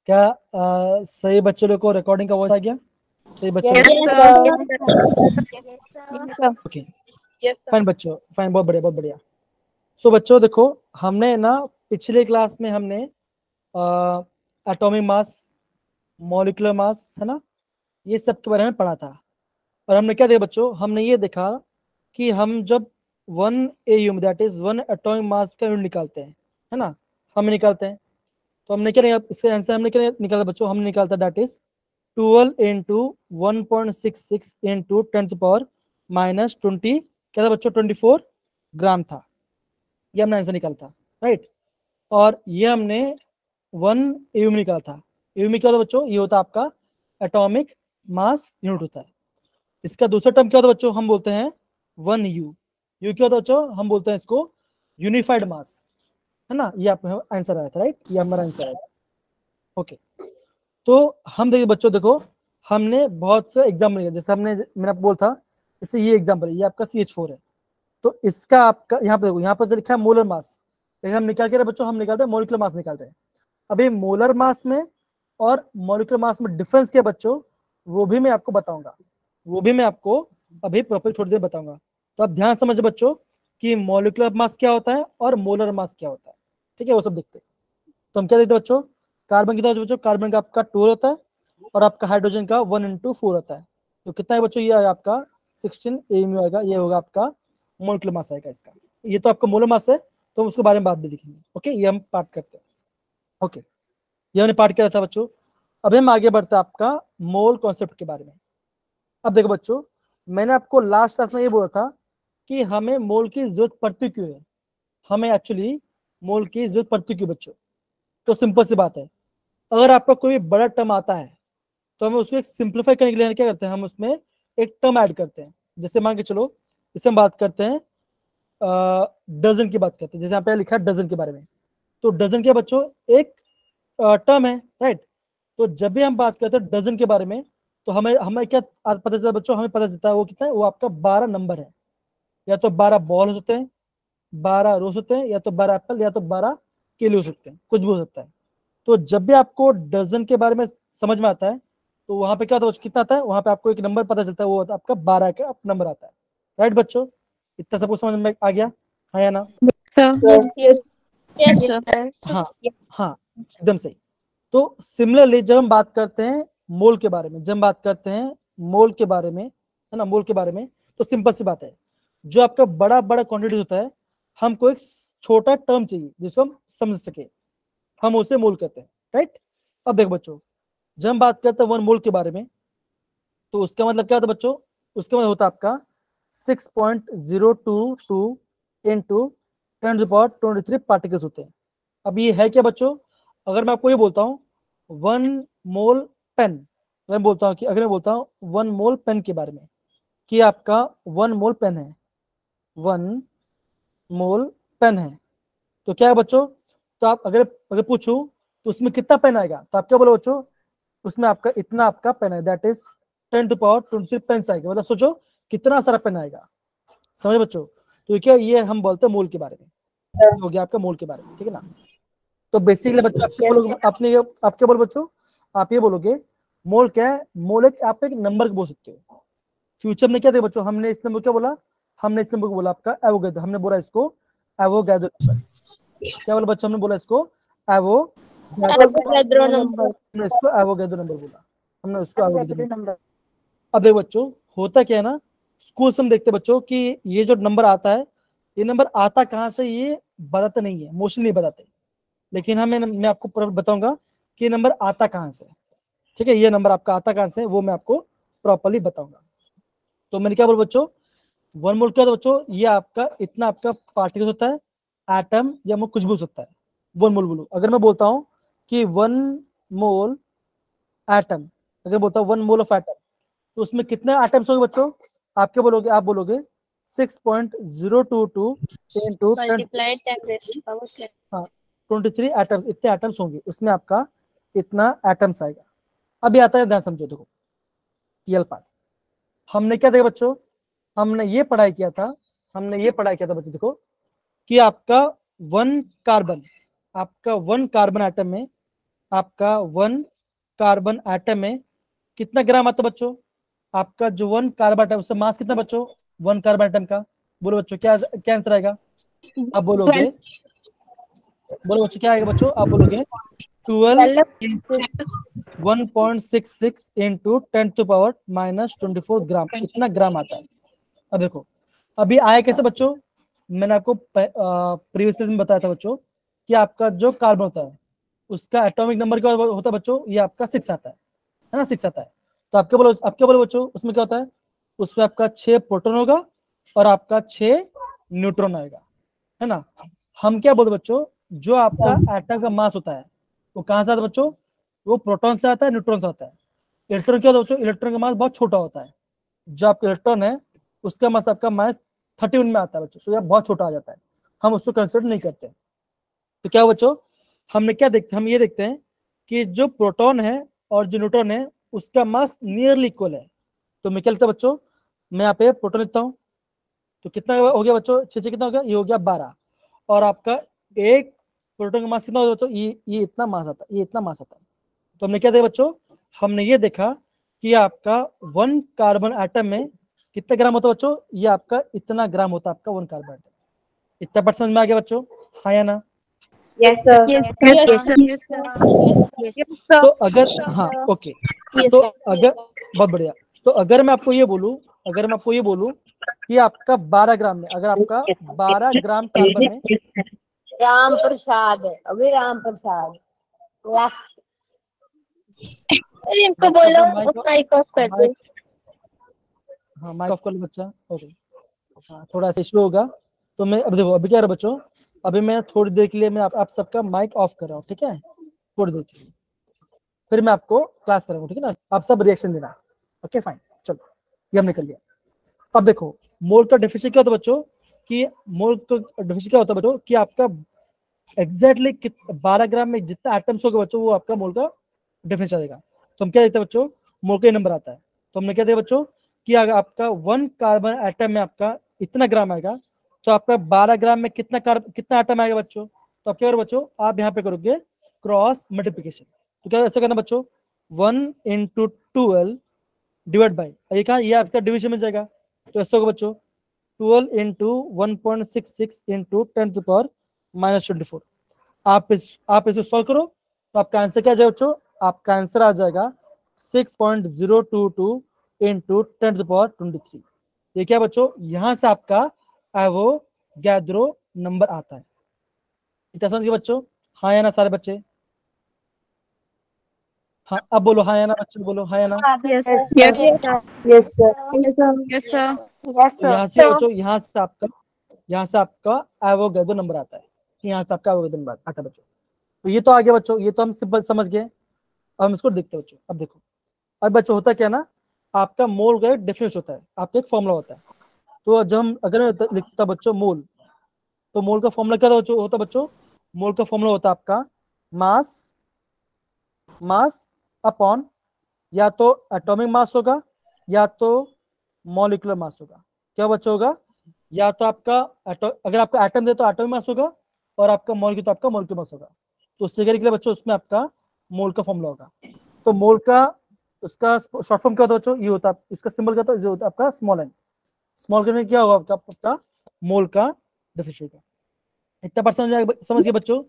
क्या सही बच्चे लोग को रिकॉर्डिंग का वॉइस आ गया? सही बच्चों Yes, लोग? sir. ओके फाइन बच्चों, फाइन, बहुत बढ़िया बहुत बढ़िया। सो बच्चों देखो, हमने ना पिछले क्लास में हमने एटॉमिक मास, मॉलिक्यूलर मास, है ना, ये सब के बारे में पढ़ा था। और हमने क्या देखा बच्चों, हमने ये देखा कि हम जब 1 AU that is 1 atomic mass का यूनिट निकालते हैं, है ना, हम निकालते हैं, तो हमने क्या निकाला, इसका आंसर हमने क्या निकाला बच्चों, हमने निकालता दैट इज 12 इंटू 1.66 इंटू 10⁻⁻20, क्या था बच्चों, 24 ग्राम था। ये हमने आंसर निकाला था, राइट। और ये हमने 1 AU में निकाला था। AU में क्या होता बच्चों, ये होता आपका एटॉमिक मास यूनिट होता है। इसका दूसरा टर्म क्या होता बच्चों, हम बोलते हैं 1U। यू क्या होता बच्चों, हम बोलते हैं इसको यूनिफाइड मास, है ना। ये आपका आंसर आया था, राइट, ये हमारा आंसर आया था। ओके, तो हम देखिए बच्चों, देखो हमने बहुत से एग्जाम्पल लिया, जैसे हमने मैंने आपको बोला था, जैसे ये एग्जाम्पल, ये आपका CH4 है, तो इसका आपका यहाँ पे देखो, यहाँ पर जो लिखा है मोलर मास, लेकिन हम निकाल के रहे बच्चों, हम निकालते हैं मॉलिक्यूलर मास निकाल रहे हैं। अभी मोलर मास में और मॉलिक्यूलर मास में डिफरेंस क्या बच्चों, वो भी मैं आपको बताऊंगा, वो भी मैं आपको अभी प्रॉपर थोड़ी देर बताऊंगा। तो आप ध्यान समझ बच्चों कि मॉलिक्यूलर मास क्या होता है और मोलर मास क्या होता है, ठीक है, वो सब देखते हैं। तो हम क्या देखते हैं बच्चों, कार्बन कितना होता है बच्चों, कार्बन का आपका 2 होता है और आपका हाइड्रोजन का 1 × 4 होता है। तो कितना है बच्चों, ये आएगा आपका 16 AU आएगा, ये होगा आपका मॉलिक्यूलर मास आएगा इसका। ये तो आपका मोलर मास है, तो हम उसके बारे में बाद में देखेंगे। ओके, ये हम पार्ट करते हैं। ओके, ये हमने पार्ट किया था बच्चों। अब हम आगे बढ़ते हैं आपका मोल कॉन्सेप्ट के बारे में। अब देखो बच्चों, मैंने आपको लास्ट क्लास में ये बोला था कि हमें मोल की जरूरत पड़ती क्यों है, हमें एक्चुअली मोल की जरूरत पड़ती क्यों बच्चों। तो सिंपल सी बात है, अगर आपका कोई बड़ा टर्म आता है तो हमें उसको एक सिंप्लीफाई करने के लिए क्या करते हैं, हम उसमें एक टर्म ऐड करते हैं। जैसे मान के चलो, इससे हम बात करते हैं डजन की बात करते हैं, जैसे यहाँ पे लिखा है डजन के बारे में। तो डजन क्या बच्चों, एक टर्म है, राइट। तो जब भी हम बात करते हैं डजन के बारे में, तो हमें हमें क्या पता चलता है बच्चों, हमें पता चलता है वो कितना है, वो आपका 12 नंबर है। या तो 12 बॉल हो सकते हैं, 12 रोज होते हैं, या तो 12 एप्पल, या तो 12 केले हो सकते हैं, कुछ भी हो सकता है। तो जब भी आपको डजन के बारे में समझ में आता है, तो वहां पे क्या होता है, कितना आता है, वहां पे आपको एक नंबर पता चलता है, वो आपका 12 का नंबर आता है, राइट बच्चों। इतना सबको समझ में आ गया, हाँ या ना? Yes, sir. हाँ, हाँ, एकदम सही। तो सिमिलरली जब हम बात करते हैं मोल के बारे में, जब हम बात करते हैं मोल के बारे में, है ना, मोल के बारे में, तो सिंपल सी बात है, जो आपका बड़ा बड़ा क्वांटिटी होता है, हमको एक छोटा टर्म चाहिए जिसको हम समझ सके, हम उसे मोल कहते हैं, राइट। अब देखो बच्चों, जब हम बात करते हैं 1 मोल के बारे में, तो उसका मतलब क्या होता है बच्चों, उसका मतलब होता है आपका 6.022 इंटू 10⁻23 पार्टिकल्स होते हैं। अब ये है क्या बच्चों, अगर मैं आपको ये बोलता हूँ 1 मोल पेन, मैं बोलता हूँ कि अगर मैं बोलता हूँ 1 मोल पेन के बारे में, कि आपका 1 मोल पेन है, 1 मोल पेन है, तो क्या है बच्चों, तो आप अगर अगर पूछूं तो उसमें कितना पेन आएगा, तो आप क्या बोलो बच्चों, उसमें आपका इतना आपका पेन है, दैट इज 10⁻23 पेन आएगा। मतलब सोचो कितना सारा पेन आएगा, समझ बच्चों। तो क्या, ये हम बोलते हैं मोल के बारे में, हो गया आपका मोल के बारे में, ठीक है ना। तो बेसिकली बच्चों आप क्या बोलोगे, आप क्या बोलो बच्चों, आप ये बोलोगे मोल क्या है, मोल एक आप एक नंबर बोल सकते हो। फ्यूचर में क्या थे बच्चों, हमने इस नंबर क्या बोला, हमने इस नंबर को बोला आपका एवोगैड्रो, हमने बोला इसको एवोगैड्रो नंबर। क्या बोला बच्चों, हमने बोला इसको Avogadro number. हमने इसको एवोगैड्रो नंबर बोला, हमने उसको एवोगैड्रो नंबर। अब देखो बच्चों, होता क्या है ना, स्कूल से हम देखते बच्चों कि ये जो नंबर आता है, ये नंबर आता कहाँ से, ये बताते नहीं है, मोस्टली नहीं बताते, लेकिन मैं आपको बताऊंगा कि ये नंबर आता कहाँ से, ठीक है, ये नंबर आपका आता कहाँ से, वो मैं आपको प्रॉपर्ली बताऊंगा। तो मैंने क्या बोला बच्चों, 1 मोल क्या होता है बच्चों, ये आपका इतना आपका पार्टिकल होता है, एटम या कुछ भी हो सकता है, 1 मोल बोलो। अगर मैं बोलता हूँ कि 1 मोल एटम, अगर बोलता हूँ 1 मोल ऑफ एटम, तो उसमें कितने एटम्स होंगे बच्चों, आप क्या बोलोगे, आप बोलोगे 6.022 इंटू Multiplied 10⁻⁻6. हाँ 23 एटम्स, इतने एटम्स होंगे, उसमें आपका इतना एटम्स आएगा। अभी आता है, ध्यान समझो, देखो पीएल पार्ट, हमने क्या देखा बच्चों, हमने ये पढ़ाई किया था, बच्चों देखो कि आपका 1 कार्बन, आपका 1 कार्बन एटम में आपका 1 कार्बन एटम में कितना ग्राम आता है बच्चों? आपका जो 1 कार्बन एटम, उसका मास कितना बच्चों 1 कार्बन एटम का? बोलो बच्चों, क्या क्या आंसर आएगा? आप बोलोगे, बोलो बच्चों क्या आएगा बच्चों? आप बोलोगे 12 इंटू 1.66 इंटू 10⁻⁻24 ग्राम, इतना ग्राम आता है। अब देखो अभी आया कैसे बच्चों? मैंने आपको प्रीवियसली में बताया था बच्चों कि आपका जो कार्बन होता है उसका एटॉमिक नंबर क्या होता है बच्चों? ये आपका 6 आता है ना, 6 आता है। तो आप क्या बोलो बच्चों, उसमें क्या होता है? उसमें आपका 6 प्रोटॉन होगा और आपका 6 न्यूट्रॉन आएगा, है ना। हम क्या बोलते बच्चों, जो आपका एटम का मास होता है वो कहां से आता है बच्चों? वो प्रोटॉन से आता है, न्यूट्रॉन से आता है। इलेक्ट्रॉन क्या होता है बच्चों? इलेक्ट्रॉन का मास बहुत छोटा होता है। जो आपका इलेक्ट्रॉन है उसका मास आपका -31 में आता है बच्चों, तो यह बहुत छोटा आ जाता है, हम उसको कंसिडर नहीं करते। तो क्या बच्चों, हम ये देखते हैं कि जो प्रोटॉन है और जो न्यूट्रॉन है उसका मास नियरली इक्वल है। तो मैं क्या लिखता बच्चों, मैं यहाँ पे प्रोटॉन लिखता हूँ, तो कितना हो गया बच्चों? 6 कितना हो गया? ये हो गया 12। और आपका एक प्रोटॉन का मास कितना होगा बच्चों? ये इतना मास आता है, ये इतना मास आता है। तो हमने क्या देखा बच्चों? हमने ये देखा कि आपका 1 कार्बन एटम में कितना ग्राम होता है बच्चों? ये आपका इतना ग्राम होता है आपका 1 कार्बन एटम। इतना बात समझ में आ गया बच्चों? हाँ या ना? Yes, sir. तो अगर हाँ ओके, तो अगर बहुत बढ़िया, तो अगर मैं आपको ये बोलूं कि आपका 12 ग्राम में, अगर आपका 12 ग्राम कार्बन में राम प्रसाद, अभी राम प्रसाद अरे इनको बोलो माइक ऑफ कर दो। हाँ माइक ऑफ कर लो बच्चा। ओके, हाँ थोड़ा सा इशू होगा। तो मैं अब देखो अभी क्या है बच्चों, अभी मैं थोड़ी देर के लिए मैं आप सबका माइक ऑफ कर रहा हूँ, ठीक है, थोड़ी देर के लिए, फिर मैं आपको क्लास करूंगा, ठीक है ना। आप सब रिएक्शन देना। ओके फाइन, चलो ये हमने कर लिया। अब देखो मोल का डेफिनेशन क्या होता है बच्चों, कि मोल का डेफिनेशन क्या होता है बच्चों, कि आपका एग्जैक्टली 12 ग्राम में जितना एटम्स होगा बच्चों वो आपका मोल का डेफिनेशन आएगा। तो हम क्या देखते हैं बच्चों, मोल का नंबर आता है। तो हमने क्या देखा बच्चों कि अगर आपका 1 कार्बन एटम में आपका इतना ग्राम आएगा, तो आपका 12 ग्राम में कितना एटम आएगा बच्चों? तो आप क्या करोगे बच्चों, आप यहाँ पे करोगे क्रॉस मल्टीप्लीकेशन। तो क्या ऐसा करना बच्चों, 1 इंटू 12 डिवाइड बाई, ये कहा, ये आपका डिविजन में जाएगा। तो ऐसा होगा बच्चों 12 इंटू 1.66 इंटू 10⁻⁻24। आप इसको सॉल्व करो तो आपका आंसर क्या आ जाएगा बच्चों? आपका आंसर आ जाएगा 6.022 इंटू 10⁻23। ये क्या बच्चों, यहां से आपका एवोगैड्रो नंबर आता है। इतना समझ गए बच्चों? हाँ या ना सारे बच्चे? हाँ अब बोलो हाँ या ना बच्चों, बोलो हाँ या ना। Yes, yes, yes, sir. Yes sir. यहाँ से बच्चों, यहाँ से आपका एवोगैड्रो नंबर आता है, यहाँ से आपका एवोगैड्रो नंबर आता है बच्चों। तो ये तो आ गया बच्चों, ये तो हम सिंपल समझ गए। अब हम इसको देखते हैं बच्चों। अब देखो, अब बच्चों होता क्या ना, आपका मोल का एक डेफिनेशन होता है, आपका एक फॉर्मूला होता है। तो जब हम अगर मैं लिखता बच्चों मोल, तो मोल का फॉर्मूला क्या होता बच्चों? मोल का फॉर्मूला होता है आपका मास अपॉन या तो एटॉमिक मास होगा या तो मॉलिक्यूलर मास होगा। क्या बच्चों होगा? या तो आपका अगर आपका एटम दे तो एटॉमिक मास होगा, और आपका मॉलिक्यूल तो आपका मॉलिक्यूलर मास होगा। तो उससे करने के लिए बच्चों उसमें आपका मोल का फॉर्मूला होगा। तो मोल का उसका शॉर्ट फॉर्म क्या होता है बच्चों? ये होता है, इसका सिंबल क्या होता है आपका स्मॉल एन। स्मॉल करने क्या होगा आपका मोल का डेफिनेशन होगा। इतना बात समझ गए बच्चों?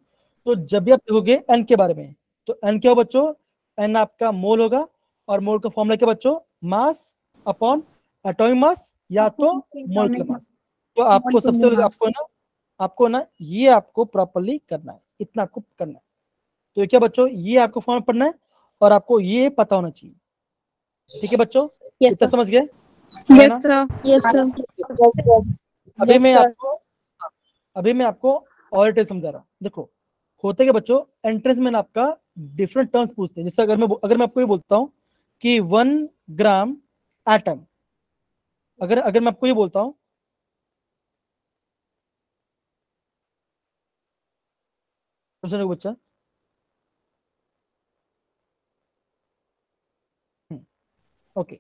तो जब भी आप देखोगे एन के बारे में, तो एन क्या हो बच्चों? एन आपका मोल होगा, और मोल का फॉर्मूला क्या बच्चों? मास अपॉन एटॉमिक मास या तो मोलिकुलर मास। तो आपको सबसे पहले आपको ना ये आपको प्रॉपर्ली करना है, इतना आपको करना है। तो क्या बच्चों, ये आपको फॉर्मूला पढ़ना है और आपको ये पता होना चाहिए, ठीक है बच्चों? इतना समझ गए? Yes sir. Yes sir. Yes, sir. अभी मैं आपको अभी मैं आपको और डिटेल समझा रहा हूँ। देखो होते क्या बच्चों, एंट्रेंस में ना आपका डिफरेंट टर्म्स पूछते हैं। जैसे अगर मैं आपको ये बोलता हूँ कि 1 ग्राम एटम, अगर मैं आपको ये बोलता हूँ, बच्चा ओके,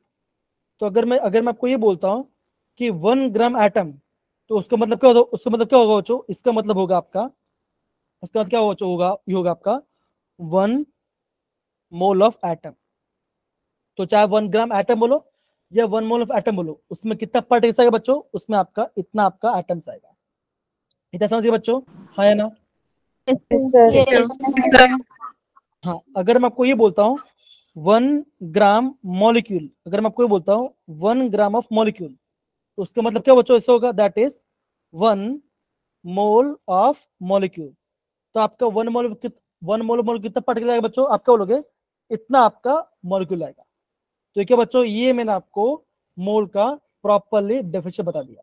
तो अगर मैं आपको ये बोलता हूँ कि 1 ग्राम एटम, तो उसका मतलब क्या होगा? बच्चों इसका मतलब होगा आपका, उसका मतलब क्या होगा बच्चों? ये होगा आपका 1 मोल ऑफ एटम। तो चाहे 1 ग्राम एटम बोलो या 1 मोल ऑफ एटम बोलो, उसमें कितना पार्टिकल्स आएगा बच्चों, उसमें आपका इतना आपका एटम्स आएगा। इतना समझिए बच्चों, हाँ या ना? हाँ, अगर मैं आपको ये बोलता हूँ 1 ग्राम मॉलिक्यूल, अगर मैं आपको ये बोलता हूँ 1 ग्राम ऑफ मॉलिक्यूल, तो उसका मतलब क्या बच्चों ऐसे होगा, that is 1 mole of molecule. तो आपका 1 मोल कितना पार्टिकल आएगा बच्चों, आप क्या बोलोगे, इतना आपका मॉलिक्यूल आएगा। तो क्या बच्चों, ये मैंने आपको मोल का प्रॉपरली डेफिनेशन बता दिया।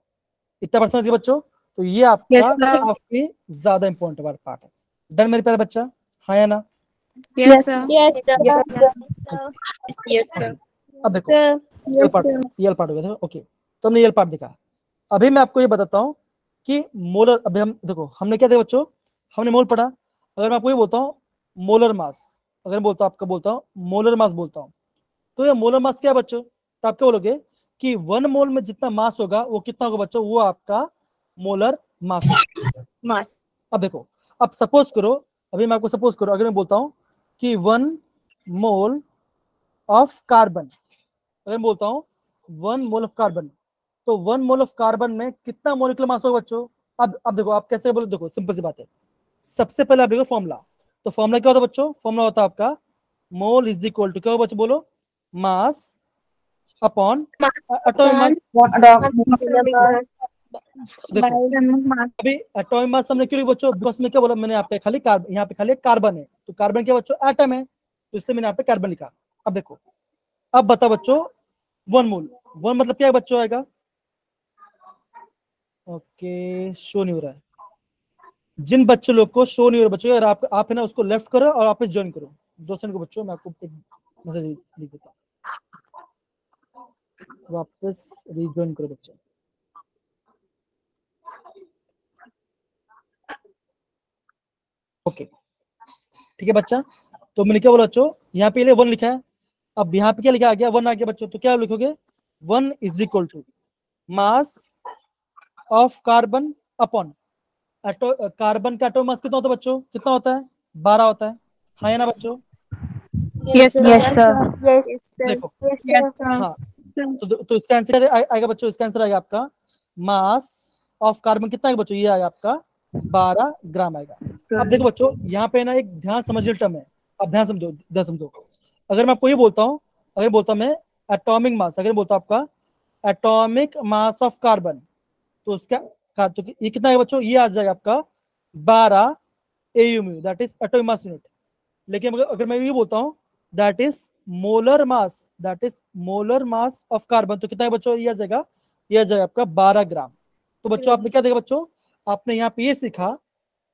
इतना बात समझिए बच्चों। तो ये आपका काफी ज्यादा इंपॉर्टेंट पार्ट है। डन मेरे प्यारे बच्चा, हाँ या ना? Yes, sir. अब देखो ये पार्ट हो गया था, ओके। तो हमने ये पार्ट देखा। अभी मैं आपको ये बताता हूँ कि मोलर, अभी हम देखो हमने क्या देखा बच्चों, हमने मोल पढ़ा। अगर मैं आपको ये बोलता हूँ मोलर मास, अगर बोलता हूँ आपका बोलता हूँ मोलर मास बोलता हूँ, तो ये मोलर मास क्या है बच्चों, तो आप क्या बोलोगे कि 1 मोल में जितना मास होगा वो कितना होगा बच्चों, वो आपका मोलर मास होगा। अब देखो, अब सपोज करो, अभी मैं आपको सपोज करो, अगर मैं बोलता हूँ कि 1 मोल ऑफ कार्बन, अगर बोलता हूँ 1 मोल ऑफ कार्बन, तो 1 मोल ऑफ कार्बन में कितना मोलिकुलर मास होगा बच्चों। अब देखो आप कैसे बोलो, देखो सिंपल सी बात है। सबसे पहले आप देखो फॉर्मूला, तो फॉर्मूला क्या होता है बच्चों, फॉर्मूला होता है आपका मोल इज इक्वल टू क्या होगा बच्चों, बोलो मास अपॉन एटॉमिक मास। देखो अभी एटॉमिक मास हमने क्यों लिखा बच्चों, बिकॉज में क्या बोला मैंने, यहाँ पे खाली कार्बन है, तो कार्बन क्या बच्चों, एटम है, तो इससे मैंने यहाँ पे कार्बन लिखा। अब देखो, अब बताओ बच्चों 1 मोल, 1 मतलब क्या है बच्चों आएगा, ओके शो नहीं हो रहा है, जिन बच्चों लोग को शो नहीं हो रहा बच्चों, अगर आप है ना उसको लेफ्ट करो और वापस ज्वाइन करो 2 सेकंड को बच्चों, मैं आपको एक मैसेज लिख देता हूँ, वापस रीज्वाइन करो बच्चों। ओके ठीक है बच्चा, तो मैंने क्या बोला बच्चों, यहाँ पे 1 लिखा है, अब यहाँ पे क्या लिखा आ गया, 1 आ गया बच्चों, तो क्या लिखोगे 1 is equal to mass of carbon upon carbon का एटॉमिक मास कितना होता है बच्चों, कितना होता है, 12 होता है, हाँ या ना बच्चों? Yes, sir. देखो Yes, sir. हाँ, तो इसका आंसर आएगा बच्चों, इसका आंसर आएगा आपका मास ऑफ कार्बन कितना आएगा बच्चों, ये आएगा आपका 12 ग्राम आएगा। अब देखो बच्चों यहाँ पे ना एक ध्यान समझ टर्म है, अब ध्यान समझो। अगर मैं आपको ये बोलता हूँ, अगर बोलता हूँ मैं एटॉमिक मास, अगर बोलता हूँ आपका एटॉमिक मास ऑफ कार्बन, तो उसका तो ये कितना है बच्चों, ये आ जाएगा आपका 12 AU, that is atomic mass unit. लेकिन अगर मैं ये बोलता हूँ that is molar mass of carbon, तो कितना है बच्चों, ये आ जाएगा आपका 12 ग्राम। तो बच्चों आपने क्या देखा बच्चों, आपने यहाँ पे ये सीखा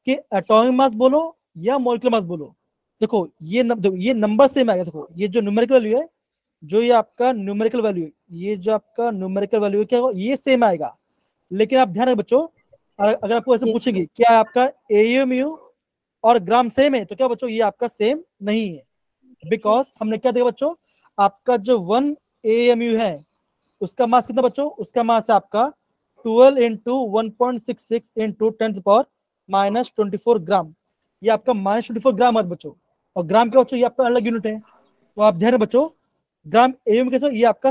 कि एटॉमिक मास बोलो या मोलिकुलर मास बोलो। देखो ये नंबर सेम आएगा, देखो ये जो न्यूमेरिकल वैल्यू है, जो ये आपका न्यूमेरिकल वैल्यू है, ये जो आपका न्यूमेरिकल वैल्यू है क्या होगा, ये सेम आएगा। लेकिन आप ध्यान रखें बच्चों, अगर आपको ऐसे पूछेंगे क्या आपका AU और ग्राम सेम है, तो क्या बच्चों ये आपका सेम नहीं है, बिकॉज हमने क्या देखा बच्चों, आपका जो 1 AMU है उसका मास कितना बच्चों, उसका मास है आपका 12 इंटू 1.66 इंटू 10⁻⁻24 ग्राम, ये आपका -24 ग्राम है बच्चों। और ग्राम क्या बच्चों, ये आपका अलग यूनिट है, तो आप ध्यान बच्चों ग्राम AMU कैसे, ये आपका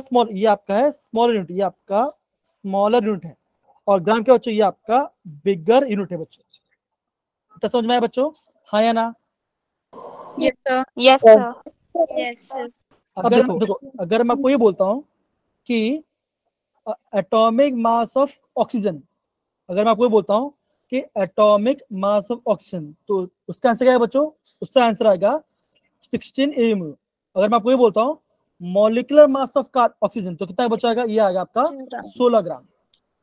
है स्मॉल यूनिट, ये आपका स्मॉलर यूनिट है, और ग्राम क्या बच्चों, ये आपका बिगर यूनिट है बच्चों। तो समझ में आया बच्चों, हाँ या ना? Yes, sir. Yes, sir. Yes, sir. अब देखो अगर मैं आपको ये बोलता हूँ कि एटॉमिक मास ऑफ ऑक्सीजन, अगर मैं आपको ये बोलता हूँ कि एटॉमिक मास ऑफ ऑक्सीजन, तो उसका आंसर क्या है बच्चों, उसका आंसर आएगा 16 AMU। अगर मैं आपको ये बोलता हूँ मॉलिकुलर मास ऑफ ऑक्सीजन, तो कितना बच्चों आएगा, ये आएगा आपका 16 ग्राम।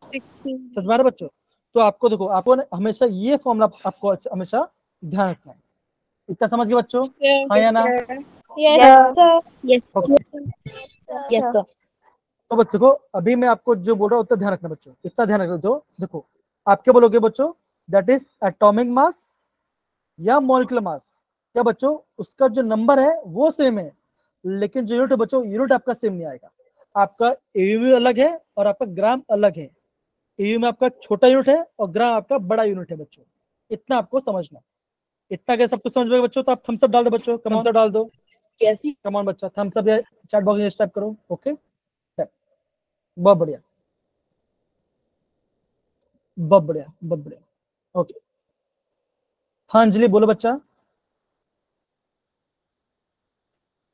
समझ में आ रहा है बच्चों? तो आपको देखो, आपको हमेशा ये फॉर्मूला आपको हमेशा ध्यान रखना है। इतना समझ गए बच्चों, हाँ या ना? Yes, sir. Yes, yes, sir. तो बस देखो, अभी मैं आपको जो बोल रहा हूँ उतना ध्यान रखना बच्चों, इतना ध्यान रखना। तो देखो आप क्या बोलोगे बच्चों, दैट इज एटॉमिक मास या मॉलिकुलर मास, क्या बच्चों उसका जो नंबर है वो सेम है, लेकिन जो यूनिट है बच्चों, यूनिट आपका सेम नहीं आएगा। आपका AU अलग है और आपका ग्राम अलग है। AU में आपका छोटा यूनिट है और ग्राम आपका बड़ा यूनिट है बच्चों, इतना आपको समझना। इतना क्या सब कुछ समझ में बच्चों, तो आप थम्स अप डाल दो बच्चों, थम्स अप डाल दो। कैसी कम ऑन बच्चा, थम्स अप या चैट बॉक्स में टाइप करो। ओके, बहुत बढ़िया, बहुत बढ़िया, बहुत बढ़िया। ओके, हाँ अंजलि बोलो बच्चा।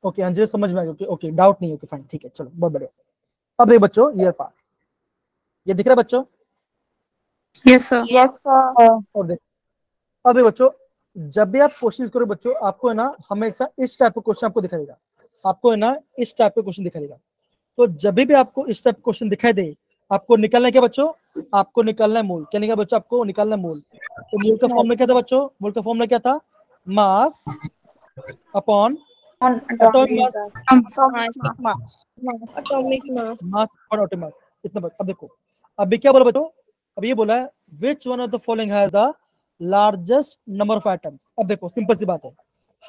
ओके अंजलि समझ में आ गया। ओके ओके, डाउट नहीं। ओके फाइन, ठीक है, चलो बहुत बढ़िया। अब देखो बच्चों, ईयर पार्ट ये दिख रहा है बच्चों? Yes, sir. यस सर और देखो, अब देखो बच्चों, जब भी आप कोशिश करो बच्चों, आपको है ना हमेशा इस टाइप का क्वेश्चन आपको दिखाई देगा। आपको है ना इस टाइप का क्वेश्चन दिखाई देगा। तो जब भी आपको इस टाइप का क्वेश्चन दिखाई दे, आपको निकालना है क्या बच्चों? आपको निकालना है मोल। क्या निकालना बच्चों? आपको निकालना है मोल। तो मोल का फॉर्मूला क्या था बच्चों? मोल का फॉर्मूला क्या था? Mass upon atomic mass, atomic mass mass upon atomic mass. इतना बस। अब देखो, अभी क्या बोला बच्चों? अब ये बोला है which one of the following has the largest number of atoms. अब देखो सिंपल सी बात है,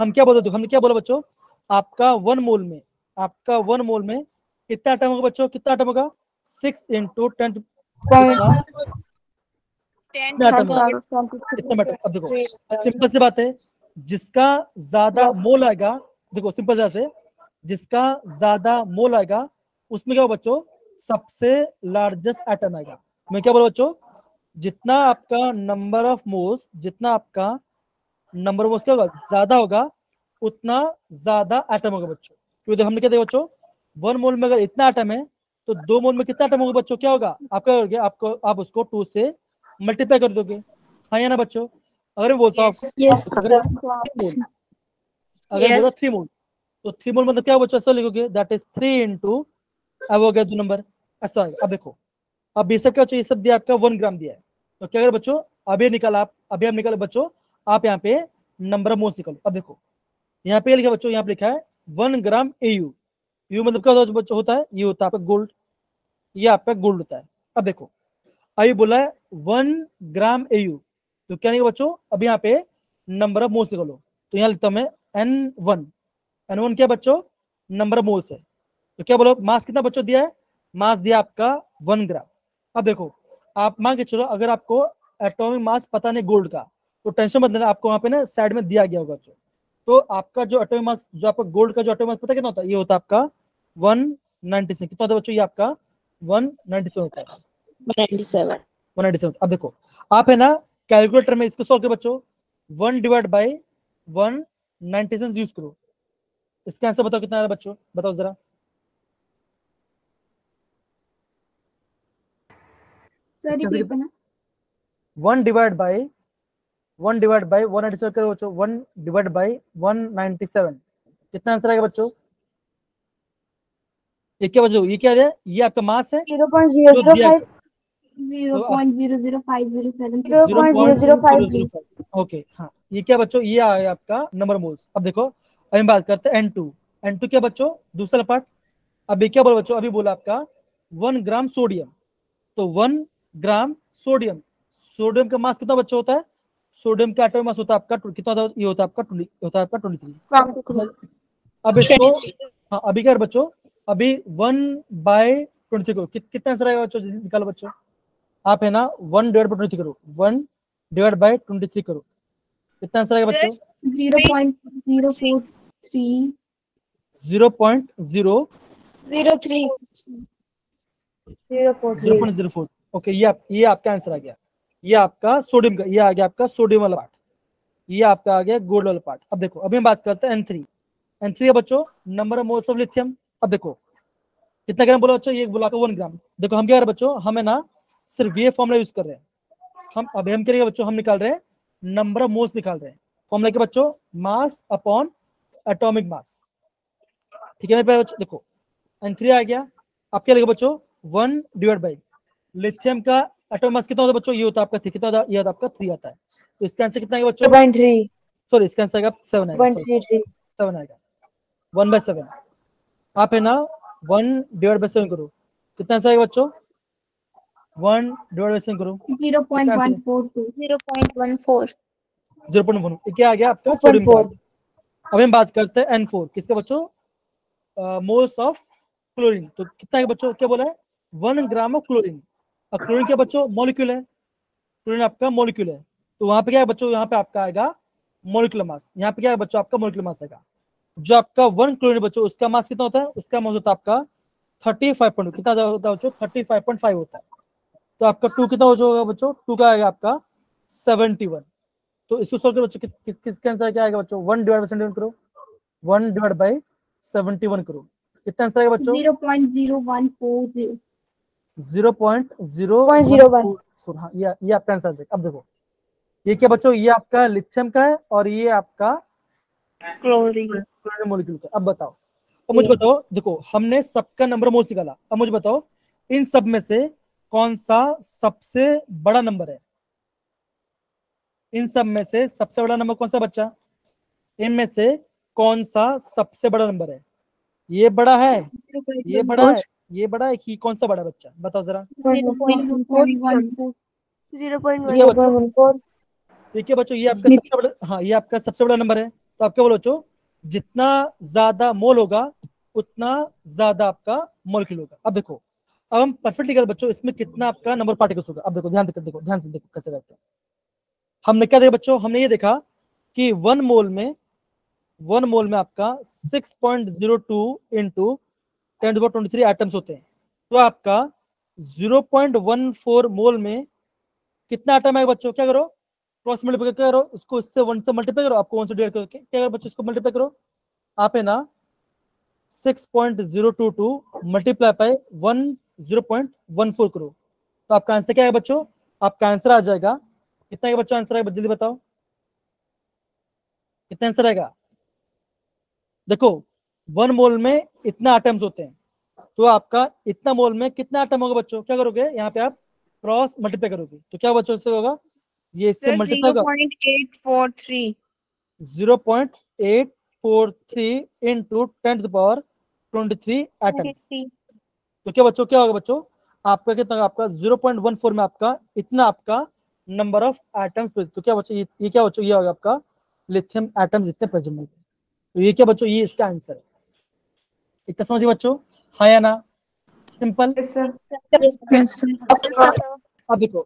हम क्या बोलते? हमने क्या बोला बच्चों? आपका 1 मोल में, आपका 1 मोल में कितना एटम होगा बच्चों? कितना एटम होगा? 6 × 10 कितना एटम होगा? कितना एटम? अब देखो सिंपल सी बात है, जिसका ज्यादा मोल आएगा, देखो सिंपल सी बात है, जिसका ज्यादा मोल आएगा उसमें क्या होगा बच्चों? सबसे लार्जेस्ट एटम आएगा। मैं क्या बोला बच्चों? जितना आपका नंबर ऑफ मोल्स, जितना आपका नंबर ऑफ मोल्स क्या होगा ज्यादा होगा, उतना ज्यादा एटम होगा बच्चों। क्योंकि हमने क्या देखा बच्चों, 1 मोल में अगर इतना एटम है तो 2 मोल में कितना एटम होगा बच्चों? क्या होगा आपका? हो गया आपको, आप उसको 2 से मल्टीप्लाई कर दोगे, हाँ या ना बच्चों? अगर मैं बोलता हूँ आपको, यस अगर सर मोल, अगर बोला 3 मोल, तो 3 मोल मतलब क्या बच्चों? ऐसा लिखोगे दैट इज 3 × अब हो गया 2 नंबर, ऐसा आएगा। अब देखो, अब ये सब क्या बच्चों? ये सब दिया आपका 1 ग्राम दिया है। तो क्या करें बच्चों? अभी निकाला आप, अभी आप निकाले बच्चों, आप यहाँ पे नंबर ऑफ मोल्स निकालो। अब देखो यहाँ पे लिखा बच्चों, यहाँ पे लिखा है 1 ग्राम AU। यू मतलब क्या होता है बच्चों? होता है, ये होता है आपका गोल्ड, ये आपका गोल्ड होता है। अब देखो, अभी बोला है 1 ग्राम AU, तो क्या नहीं बच्चों? अब यहाँ पे नंबर ऑफ मोल्स निकालो। तो यहाँ लिखता हूं मैं N1। N1 क्या बच्चों? नंबर ऑफ मोल्स है। तो क्या बोलो, मास कितना बच्चों दिया है? मास दिया आपका 1 ग्राम। अब देखो, आप मान के चलो अगर आपको एटॉमिक मास पता नहीं गोल्ड का, तो टेंशन मत लेना, आपको वहां पे ना साइड में दिया गया होगा बच्चों। तो आपका जो एटॉमिक मास, जो आपका गोल्ड का जो एटॉमिक मास पता कितना होता है? ये होता है आपका 196। कितना होता है बच्चों? ये आपका 197 होता है। 97 197। अब देखो, आप है ना कैलकुलेटर में इसको सॉल्व करो बच्चों, 1/197 यूज करो। इसका आंसर बताओ कितना आ रहा है बच्चों? बताओ जरा। इसका आंसर कितना? 1/197 करो बच्चों, 1/197 कितना आंसर आएगा बच्चों? ये क्या बच्चों? ये क्या है? ये आपका मास है जो दिया गया। 0.005 ओके हाँ, ये क्या बच्चों? ये आया आपका नंबर मोल्स। अब देखो, अभी हम बात करते हैं N2। N2 क्या बच्चों? दूसरा पार्ट। अभी क्या बोला बच्चों? अभी बोला आपका 1 ग्राम सोडियम। तो 1 ग्राम सोडियम, सोडियम का मास कितना बच्चों होता है? सोडियम का एटॉमिक मास होता है आपका कितना होता है? ये होता है आपका 20, होता है आपका 23। अब इसको, हाँ अभी क्या है बच्चों? अभी 1/23 करो, कितना आंसर आएगा बच्चों? जल्दी निकालो बच्चों। आप है ना 1/23 करो, 1/23 करो, कितना आंसर आएगा बच्चों? 0.043 0.0 03 0.04। ओके, ये आपका आंसर आ गया। ये आपका सोडियम का, ये आ गया आपका सोडियम वाला पार्ट, ये आपका आ गया गोल्ड वाला पार्ट। अब देखो, अभी हम बात करते हैं N3। N3 का बच्चों number of moles of lithium. अब देखो कितना ग्राम बोला बच्चों? ये बोला 1 ग्राम। देखो हम क्या कर रहे हैं बच्चों? हम है ना सिर्फ ये फॉर्मूला यूज कर रहे हैं। हम अभी हम करेंगे बच्चों, हम निकाल रहे हैं नंबर ऑफ मोल्स निकाल रहे हैं। फॉर्मूला क्या बच्चों? Mass upon atomic mass. ठीक है मेरे प्यारे बच्चों, देखो N3 आ गया। अब क्या लगेगा बच्चों? 1/, लिथियम का एटॉमिक मास कितना होता है बच्चों? ये होता है आपका 3। कितना होता है? ये होता है आपका 3 आता है। तो इसका आंसर कितना आएगा बच्चों? 0.3 सॉरी, इसका आंसर आएगा 7 आएगा, 7 आएगा, 1/7। आप है ना 1/7 करो, कितना आंसर आएगा बच्चों? 1/7 करो, 0.142 0.14 0.1। क्या आ गया आपका? सोडियम का आ गया। अब हम बात करते हैं N4 किसका बच्चों? Moles of chlorine. तो कितना है बच्चों? क्या बोला है? 1 ग्राम ऑफ क्लोरीन। अब क्लोरीन क्या बच्चों? मॉलिक्यूल है, क्लोरीन आपका मॉलिक्यूल है। तो वहां पे क्या है बच्चों? यहाँ पे आपका आएगा मॉलिक्यूलर मास। यहाँ पे क्या है बच्चों? आपका मॉलिक्यूलर मास आएगा। जो आपका 1 क्लोरीन बच्चों उसका मास कितना होता है, उसका मास होता है आपका 35 पॉइंट, कितना होता है बच्चों 35.5 होता है। तो आपका 2 कितना हो जाएगा बच्चों, 2 का आएगा आपका 71। तो इसको सोल्व करो बच्चों, किसका आंसर क्या आएगा बच्चों, 1 डिवाइड बाई 71 करो, 1 डिवाइड बाई 71 करो, कितना आंसर आएगा बच्चों 0.0140 0.01। हाँ ये आपका आंसर आ जाएगा। अब देखो ये क्या बच्चों, ये आपका लिथियम का है और ये आपका क्लोरीन। मॉलिक्यूल का। अब बताओ, अब मुझे बताओ, देखो हमने सबका नंबर मोल्स निकाला, अब मुझे बताओ इन सब में से कौन सा सबसे बड़ा नंबर है, इन सब में से सबसे बड़ा नंबर कौन सा बच्चा, इनमें से कौन सा सबसे बड़ा नंबर है, ये बड़ा है, ये बड़ा है, ये बड़ा है कि कौन सा बड़ा बच्चा, बताओ जरा। 0.14 ठीक है बच्चों, ये आपका सबसे बड़ा, हाँ ये आपका सबसे बड़ा नंबर है। तो आप क्या बोलो बच्चों, जितना ज्यादा मोल होगा उतना ज्यादा आपका मॉलिक्यूल होगा। अब देखो, अब हम परफेक्टली कर बच्चों, इसमें कितना आपका नंबर पार्टिकल्स होगा। अब देखो ध्यान से देखो, ध्यान से देखो कैसे करते हैं। हमने क्या देखा बच्चों, हमने ये देखा कि 1 मोल में आपका 6.02 इंटू 10⁻23 एटम्स होते हैं। तो आपका 0.14 मोल में कितना एटम है बच्चों, क्या करो क्रॉस मल्टीप्लाई करो, इसको इससे 1 से मल्टीप्लाई करो, आपको 1 से डिवाइड करो, क्या करो बच्चों, इसको मल्टीप्लाई करो, आप है ना 6.022 मल्टीप्लाई बाय 0.14 करो, तो आपका आंसर क्या है बच्चों, आपका आंसर आ जाएगा कितना है बच्चों, आंसर आएगा जल्दी बताओ कितना आंसर आएगा। देखो 1 मोल में इतना एटम्स होते हैं, तो आपका इतना मोल में कितना एटम होगा बच्चों, क्या करोगे यहाँ पे आप क्रॉस मल्टीप्लाई करोगे, तो क्या बच्चों इससे होगा, ये इससे मल्टीप्लाई होगा 0.843 0.843 इंटू 10⁻23 एटम्स। तो क्या बच्चों क्या होगा बच्चों, आपका कितना, आपका 0.14 में आपका इतना आपका नंबर ऑफ एटम्स। तो क्या बच्चों ये क्या बच्चों, ये होगा आपका लिथियम एटम्स इतने प्रेजेंट होंगे। तो ये क्या बच्चों, ये इसका आंसर है। इतना समझिए बच्चों, हाँ या ना, सिंपल। अब देखो,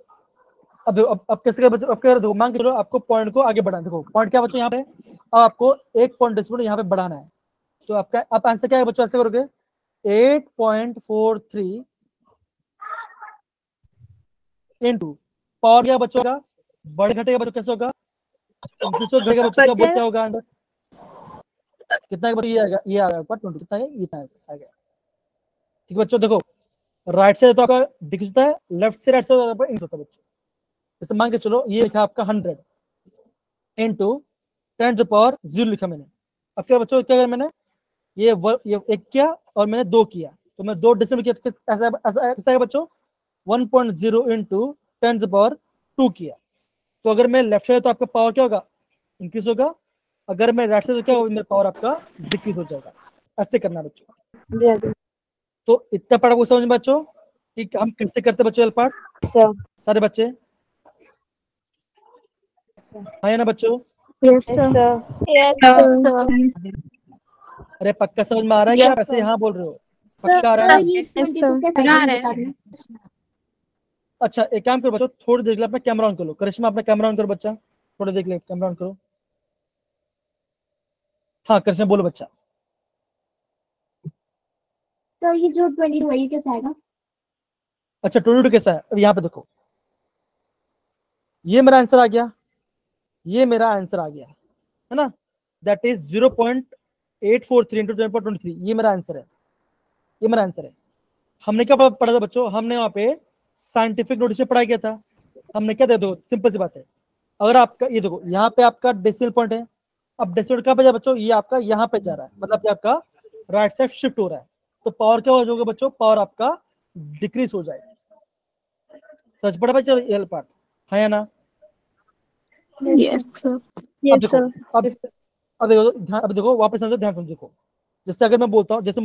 अब कैसे कर बच्चों, अब क्या देखो, मान के चलो आपको पॉइंट को आगे बढ़ाना, देखो पॉइंट क्या बच्चों यहाँ पे, अब आपको 1 पॉइंट डेसिमल यहाँ पे बढ़ाना है। तो आपका अब आंसर क्या है बच्चों, ऐसे करोगे 8.43 इंटू पावर क्या बच्चों का, बढ़ घटेगा बच्चों कैसे होगा, घटेगा बच्चों, क्या बोलते होगा आंसर कितना बच्चों, ये आएगा, ये आएगा 20, कितना है ये आ गया। ठीक है बच्चों, देखो राइट से तो आपका डिक्रीज होता है, लेफ्ट से राइट से आपका इंक्रीज होता है बच्चों। जैसे मान के चलो ये लिखा आपका 100 इंटू 10⁻0 लिखा मैंने। अब क्या बच्चों, क्या करा मैंने, ये एक किया और मैंने 2 किया, तो मैं 2 डेसिमल किया, तो ऐसा है बच्चों 1.0 इंटू 10⁻2 किया। तो अगर मैं लेफ्ट साइड तो आपका पावर क्या होगा, इंक्रीज होगा, अगर मैं राइट साइड तो क्या होगा, मेरा पावर आपका डिक्रीज हो जाएगा। ऐसे करना बच्चों। तो इतना पढ़ा को समझ में बच्चों कि हम कैसे करते बच्चों पार्ट, सारे बच्चे हाँ ना बच्चों, अरे पक्का समझ में आ रहा है क्या, ऐसे हाँ बोल रहे हो, पक्का आ रहा है ना। अच्छा एक काम करो बच्चों, थोड़ी देर के लिए अपना कैमरा ऑन कर लो, करिश्मा अपना कैमरा ऑन करो बच्चा, थोड़ी देर के लिए कैमरा ऑन करो। हाँ करिश्मा बोलो बच्चा। तो ये जो 22 वही कैसा आएगा, अच्छा 22 कैसा है, अब यहाँ पे देखो ये मेरा आंसर आ गया, ये मेरा आंसर आ गया है ना, दैट इज 0.843 इंटू 10⁻23, ये मेरा आंसर है, ये मेरा आंसर है। हमने क्या पढ़ा था बच्चों, हमने वहाँ पे साइंटिफिक नोटिस में पढ़ाई किया था, हमने क्या, दे दो सिंपल सी बात है, अगर आपका ये देखो यहाँ पे आपका डेसिमल पॉइंट है, अब डेसिमल कहाँ पे जा बच्चों, ये आपका यहाँ पे जा रहा है, मतलब कि आपका राइट साइड शिफ्ट हो रहा है, तो पावर क्या हो जाएगा बच्चों, पावर आपका डिक्रीज हो जाएगा। सच पढ़ा बच्चों ये पार्ट, है ना। यस सर, अब देखो, अब देखो वापस समझो, ध्यान समझो, देखो जैसे अगर मैं बोलता हूँ, जैसे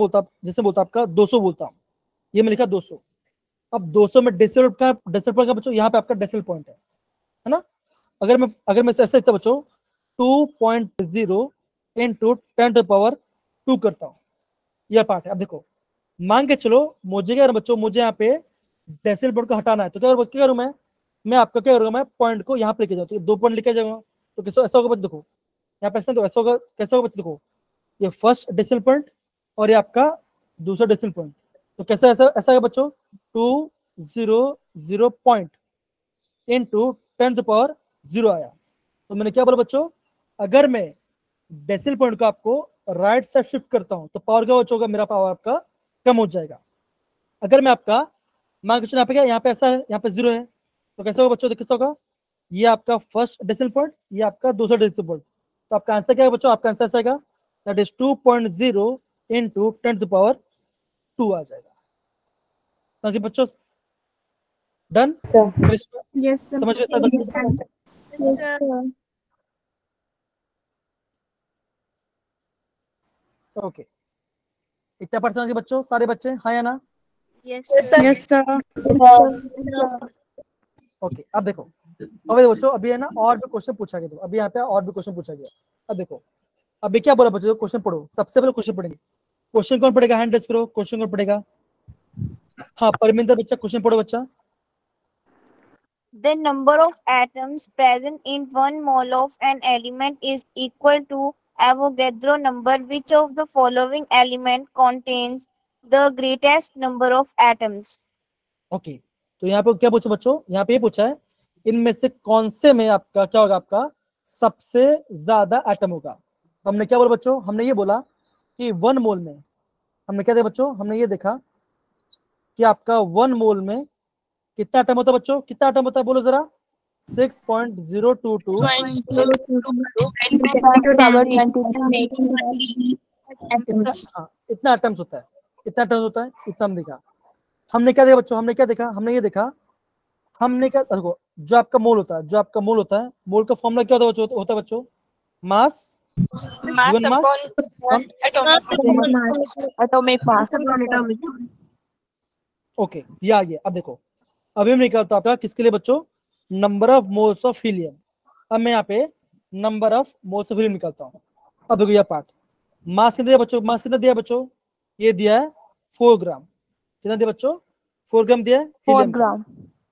बोलता आपका 200 बोलता हूँ, ये मैं लिखा 200, अब 200 में डेसिमल पॉइंट का बच्चों यहाँ पे आपका डेसिमल पॉइंट है ना, अगर मैं ऐसे लिखता बच्चों 2.0 इंटू 10⁻2 करता हूँ, यह पार्ट है। अब देखो मान के चलो मुझे क्या बच्चों, मुझे यहाँ पे डेसिमल पॉइंट को हटाना है, तो क्या करूँ मैं आपका क्या करूँगा, मैं पॉइंट को यहाँ पे लेके जाऊँ, तो 2 पॉइंट लेके जाऊंगा, तो कैसे ऐसा होगा बच्चों, देखो यहाँ पे ऐसा, तो ऐसा होगा कैसा होगा बच्चों, देखो ये फर्स्ट डेसिमल पॉइंट और ये आपका दूसरा डेसिमल पॉइंट। तो कैसे ऐसा ऐसा है बच्चों, 200 पॉइंट इनटू 10⁻0 आया। तो मैंने क्या बोला बच्चों, अगर मैं डेसिमल पॉइंट को आपको राइट साइड शिफ्ट करता हूं तो पावर क्या होगा, मेरा पावर आपका कम हो जाएगा। अगर मैं आपका मान के चलो यहाँ पे क्या, यहाँ पे ऐसा है, यहाँ पे 0 है, तो कैसे होगा बच्चों, तो कैसे होगा, ये आपका फर्स्ट डेसिमल पॉइंट, ये आपका दूसरा डेसिमल पॉइंट। तो आपका आंसर क्या है बच्चों, आपका आंसर ऐसा आएगा, दैट इज 2.0 इनटू 10⁻2 आ जाएगा। समझिए बच्चों, डन। Yes, sir. समझ में बच्चों, Yes, sir. ओके, इतना परसेंट समझिए बच्चों, सारे बच्चे हाँ या ना। Yes, sir. Yes, sir. Okay, अब देखो, अब देखो बच्चों, अभी है ना और भी क्वेश्चन पूछा गया, अभी यहाँ पे और भी क्वेश्चन पूछा गया। अब देखो, अभी क्या बोला बच्चों, क्वेश्चन पढ़ो, सबसे पहले क्वेश्चन पढ़ेंगे। क्वेश्चन कौन पढ़ेगा, हैंड रेज करो, क्वेश्चन कौन पढ़ेगा। हाँ परमिंदर बच्चा, क्वेश्चन पढ़ो बच्चा। The number of atoms present in 1 mole of an element is equal to Avogadro number. Which of the following element contains the greatest number of atoms? Okay, तो यहाँ पे क्या पूछा बच्चों, यहाँ पे ये पूछा है, इनमें से कौन से में आपका क्या होगा, आपका सबसे ज्यादा एटम होगा। हमने क्या बोला बच्चों, हमने ये बोला कि 1 मोल में, हमने क्या देखा बच्चों, हमने ये देखा कि आपका 1 मोल में कितना एटम होता है बच्चों, कितना एटम होता है बोलो जरा, 6.022 इतना, हाँ इतना एटम्स होता है, इतना एटम्स होता है, इतना हम देखा। हमने क्या देखा बच्चों, हमने क्या देखा, हमने ये देखा, हमने क्या देखो, जो आपका मोल होता है, जो आपका मोल होता है, मोल का फॉर्मूला क्या होता है बच्चों, mass given mass Atomic mass. Okay, ये आ गया। अब देखो, अभी हम निकालता आपका किसके लिए बच्चों, number of moles of helium. अब मैं यहाँ पे number of moles of helium निकालता हूँ। अब देखो ये पार्ट, मास कितना दिया बच्चों, मास कितना दिया बच्चों, ये दिया है 4 ग्राम। कितना दिया बच्चों, 4 ग्राम दिया है 4 हीलियम का। gram.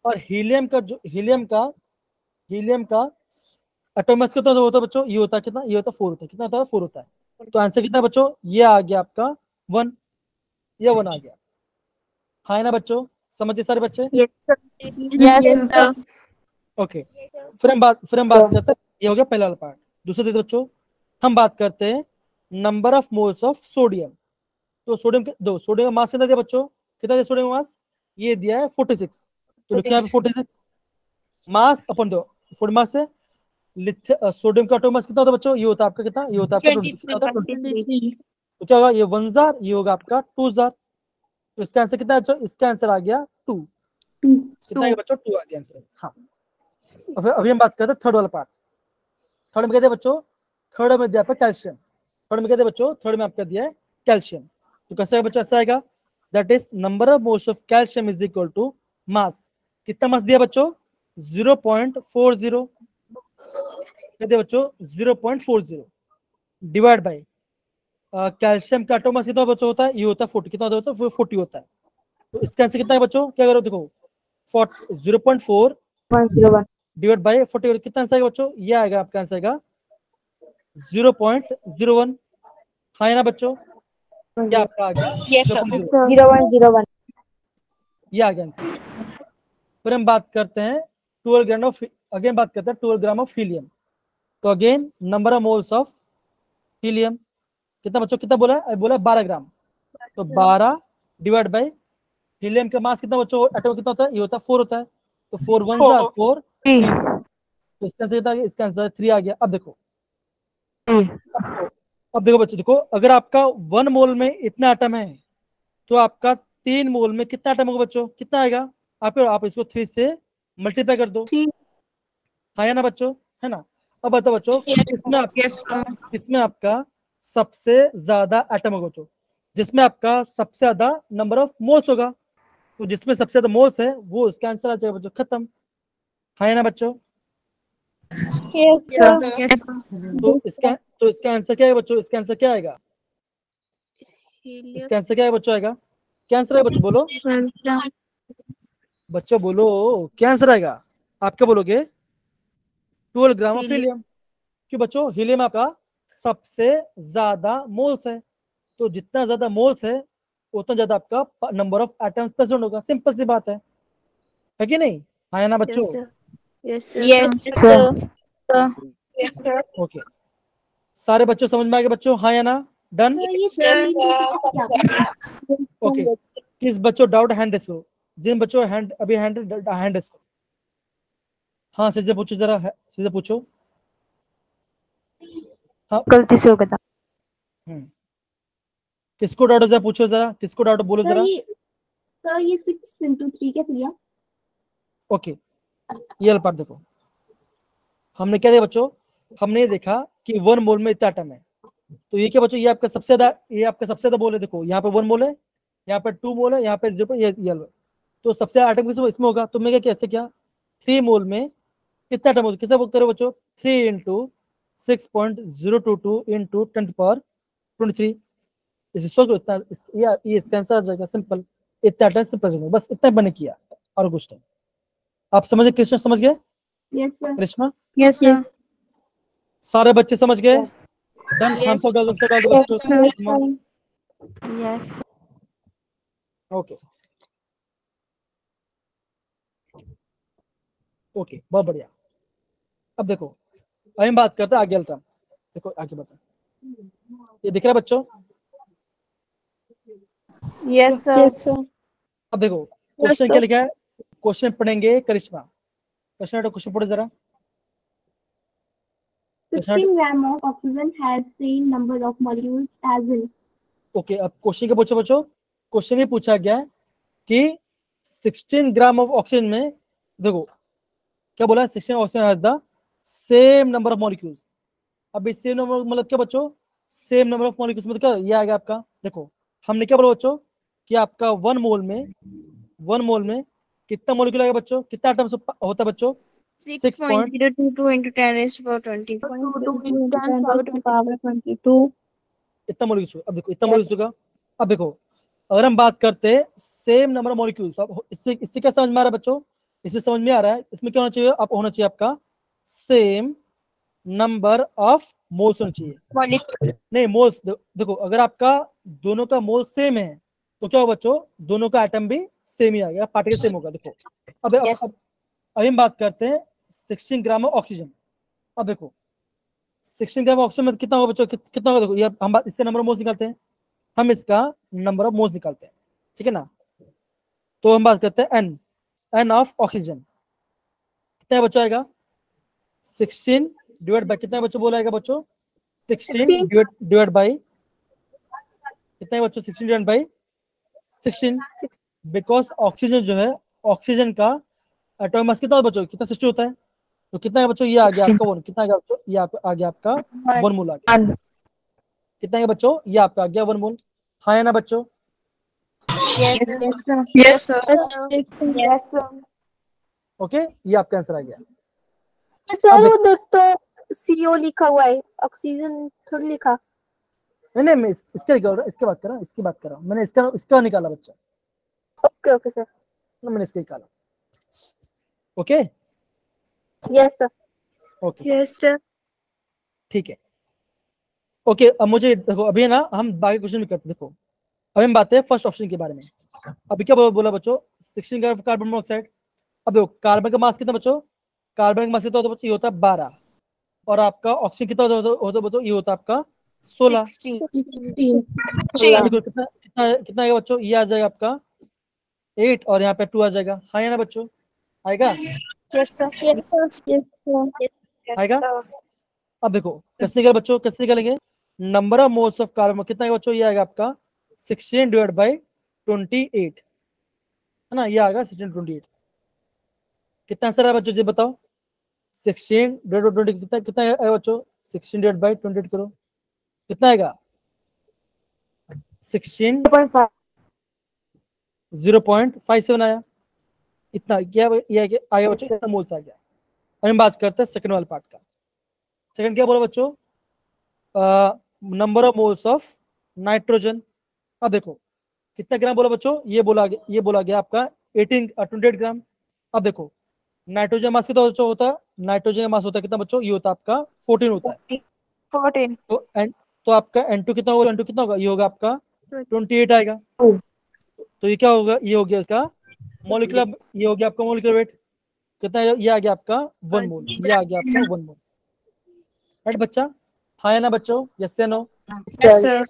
और हीलियम का जो हीलियम का एटॉमिक कितना होता है बच्चों, ये होता है कितना, ये होता है 4 होता है, कितना होता है 4 होता है। तो आंसर कितना है बच्चों, ये आ गया आपका 1, ये 1 आ गया। हाँ है ना बच्चों, समझिए सारे बच्चे। Yes, sir. Yes, sir. Okay, फिर हम बात करते हैं, ये हो गया पहला वाला पार्ट। दूसरा देखो बच्चों, हम बात करते हैं number of moles of sodium. तो सोडियम के दो, सोडियम का मास कितना दिया बच्चों, कितना दिया सोडियम का मास, ये दिया है 46। तो लिखते हैं यहाँ पे 46 मास अपन दो 40 मास से सोडियम का एटॉमिक मास कितना होता है बच्चों, ये होता है आपका कितना, ये होता है आपका 20, कितना होता है 20। तो क्या होगा, ये 1000, ये होगा आपका 2000। तो इसका आंसर कितना है बच्चों, इसका आंसर आ गया 2। कितना है बच्चों, 2 आ गया आंसर। हाँ, और फिर अभी हम बात करते हैं थर्ड वाला पार्ट। थर्ड में कहते हैं बच्चों, थर्ड में दिया आपका कैल्शियम। थर्ड में कहते हैं बच्चों, थर्ड में आपका दिया है कैल्शियम। तो कैसा है बच्चों, ऐसा आएगा, that is number of moles of calcium is equal to mass. कितना मास दिया बच्चों, 0.40। कहते हैं बच्चों 0.40 डिवाइड बाय कैल्शियम का एटॉमिक मास कितना बच्चों होता है, ये होता है 40। कितना होता है, 40 होता है। तो इसका आंसर कितना है बच्चों, क्या करो देखो, 0.4 डिवाइड बाय 40, कितना आंसर आएगा बच्चों, ये आएगा आपका आंसर आएगा 0.01। हाँ है ना बच्चों, क्या आपका आ गया, Yes, sir. 0101. ये आ गया आंसर। फिर हम बात करते हैं 12 ग्राम ऑफ, अगेन बात करते हैं 12 ग्राम ऑफ हीलियम। तो again number of moles of helium कितना बच्चों, कितना बोला है, बोला 12 ग्राम। तो 12 डिवाइड बाय हीलियम का मास कितना बच्चों, एटॉमिक कितना होता है, ये होता है 4 होता है। तो 4 1 4 4 3। तो इसका आंसर कितना आ गया, इसका आंसर 3 आ गया। अब देखो, अब देखो बच्चों, देखो अगर आपका 1 मोल में इतना एटम है तो आपका 3 मोल में कितना एटम होगा बच्चों, कितना आएगा, आप इसको 3 से मल्टीप्लाई कर दो। हाँ या ना बच्चों, है ना। अब बताओ बच्चों, इसमें आपका सबसे ज्यादा एटम होगा बच्चों, जिसमें आपका सबसे ज्यादा नंबर ऑफ मोल्स होगा। तो जिसमें सबसे ज्यादा मोल्स है वो इसका आंसर आ जाएगा बच्चों, खत्म। हाँ या ना बच्चों। Yes, sir. तो इसका आंसर क्या है बच्चों, इसका आंसर क्या आएगा, इसका आंसर क्या है बच्चों, आएगा क्या आंसर है बच्चों, बोलो बच्चों, बोलो क्या आंसर आएगा, आप क्या बोलोगे, 12 ग्राम ऑफ हीलियम। क्यों बच्चों, हीलियम आपका सबसे ज्यादा मोल्स है, तो जितना ज्यादा मोल्स है उतना ज्यादा आपका नंबर ऑफ एटम्स प्रेजेंट होगा। सिंपल सी बात है कि नहीं? हाँ या ना बच्चों? Yes, Yes, sir. yes, sir. Okay, सारे बच्चों समझ में आ गए बच्चों? हाँ या ना? डन? ओके, किस बच्चों डाउट हैंड रेस करो, जिन बच्चों हैंड अभी हैंड रेस करो। हाँ सीधे पूछो जरा, सीधे पूछो। हाँ गलती से हो गया था। किसको डाउट है जरा पूछो, जरा किसको डाउट बोलो जरा। सर ये 6 into 3 कैसे लिया? ओके, ये वाला पार्ट देखो, हमने क्या देखा बच्चों, हमने ये देखा कि 1 मोल में इतना एटम है, तो ये क्या बच्चों, ये आपका सबसे ज्यादा, ये आपका सबसे ज्यादा मोल है। देखो यहाँ पे 1 मोल है, यहाँ पे 2 मोल है, यहाँ पे 0, ये तो सबसे ज्यादा एटम किसमें इसमें होगा। तो मैं क्या कैसे क्या 3 मोल में कितना एटम होगा, किसे करो बच्चों, 3 into 6.022 into 10⁻23। इसे सोचो इतना, ये इसका आंसर आ जाएगा सिंपल, इतना एटम सिंपल, बस इतना मैंने किया और कुछ नहीं। आप समझ गए? कृष्णा समझ गए? Yes sir. Krishna Yes, sir. सारे बच्चे समझ गए? Done? Yes. Yes okay okay, बहुत बढ़िया। अब देखो, अब हम बात करते हैं आगे अल्ट्रा। देखो आगे बता, ये दिख रहा है बच्चों? Yes, sir. अब देखो क्वेश्चन क्या लिखा है, क्वेश्चन पढ़ेंगे करिश्मा। कृष्णा क्वेश्चन पढ़ो जरा। 16 gram of oxygen has same number of molecules as in। Okay, अब क्वेश्चन क्या पूछा बच्चों, क्वेश्चन ये पूछा गया कि 16 ग्राम ऑफ ऑक्सीजन में, देखो क्या बोला, 16 oxygen has the same number of molecules. अब इस सेम नंबर मतलब क्या बच्चों, सेम नंबर ऑफ मॉलिक्यूल्स मतलब क्या, ये आ गया आपका। देखो हमने क्या बोला बच्चों कि आपका 1 मोल में कितना मॉलिक्यूल आएगा बच्चों, कितना एटम होता है बच्चों? 6.022 into 10 raised to power 20. 22. इतना मॉलिक्यूल। अब देखो इतना मॉलिक्यूल का, अब देखो अगर हम बात करते हैं सेम नंबर ऑफ मॉलिक्यूल्स, अब इससे क्या समझ में आ रहा है बच्चों, इससे समझ में आ रहा है, इसमें क्या होना चाहिए, अब होना चाहिए आपका सेम नंबर ऑफ मोल्स होना चाहिए। नहीं मोल्स, देखो अगर आपका दोनों का मोल सेम है तो क्या होगा बच्चों, दोनों का एटम भी सेम ही आ गया, पार्टिकल सेम होगा। देखो अब अब हम बात करते हैं 16 ग्राम ऑफ ऑक्सीजन। अब देखो 16 ग्राम ऑक्सीजन में कितना होगा बच्चों, कितना होगा, देखो ये हम इससे नंबर ऑफ मोल्स निकालते हैं, हम इसका नंबर ऑफ मोल्स निकालते हैं, ठीक है ना। तो हम बात करते हैं एन ऑफ ऑक्सीजन, कितना बच्चों आएगा, 16 डिवाइड बाय कितना बच्चों बोला आएगा बच्चों, 16 डिवाइड बाय कितना है बच्चों, 16 डिवाइड बाय 16, बिकॉज ऑक्सीजन जो है, ऑक्सीजन का एटॉमिक मास कितना बच्चों, कितना 60 होता है, तो कितना है बच्चों, ये आ गया आपका 1, कितना आ गया बच्चों, ये आ गया आपका 1 मोल आ गया। कितना है बच्चों, ये आपका आ गया 1 मोल। हाँ है ना बच्चों? Yes, sir. ओके, ये आपका आंसर आ गया। सर उधर तो CO लिखा हुआ है, ऑक्सीजन थोड़ी लिखा। नहीं मैं इसके बात कर रहा हूँ, इसकी बात कर रहा हूँ, मैंने इसका निकाला बच्चा। Okay sir. मैंने इसका निकाला। Okay yes sir. Okay Yes, sir. ठीक है। ओके अब मुझे देखो, अभी ना हम बाकी क्वेश्चन भी करते, देखो अभी हम बात है फर्स्ट ऑप्शन के बारे में। अभी क्या बोला बच्चों, 16 ग्राम कार्बन मोनोऑक्साइड। अब देखो कार्बन का मास कितना बच्चों, कार्बन का मास कितना होता है बच्चों, ये होता है 12, और आपका ऑक्सीजन कितना होता बच्चों, ये होता है आपका 16। 16. देखो कितना कितना कितना आएगा बच्चों, ये आ जाएगा आपका 8 और यहाँ पे 2 आ जाएगा। हाँ या ना बच्चों, आएगा? Yes, sir. Yes, sir. आएगा? अब देखो कैसे निकाले बच्चों, कैसे निकालेंगे, number of moles of carbon कितना है बच्चों, ये आएगा आपका 16 डिवाइड बाय 28, है ना, ये आएगा 16/28। कितना आंसर है बच्चों, जी बताओ, 16 डिवाइड बाय 20 कितना कितना आएगा बच्चों, 16 डिवाइड बाय 28 करो, कितना आएगा, 16 0.57 आया। इतना क्या ये आया बच्चों, इतना मोल्स आ गया। अब हम बात करते हैं सेकंड वाले पार्ट का। सेकंड क्या बोला बच्चों, number of moles of nitrogen. अब देखो कितना ग्राम बोला बच्चों, ये बोला गया आपका 28 ग्राम। अब देखो नाइट्रोजन मास कितना होता है, नाइट्रोजन मास होता है कितना बच्चों, ये होता है आपका 14 होता है। 14. तो आपका N2 कितना होगा, N2 कितना होगा, ये होगा आपका 28 आएगा। तो ये क्या होगा, ये हो गया इसका मॉलिक्यूलर, ये हो गया आपका मॉलिक्यूलर वेट कितना है, ये आ गया आपका 1 मोल, ये आ गया आपका 1 मोल। राइट बच्चा, हाँ या ना बच्चों, यस या नो। Yes, sir.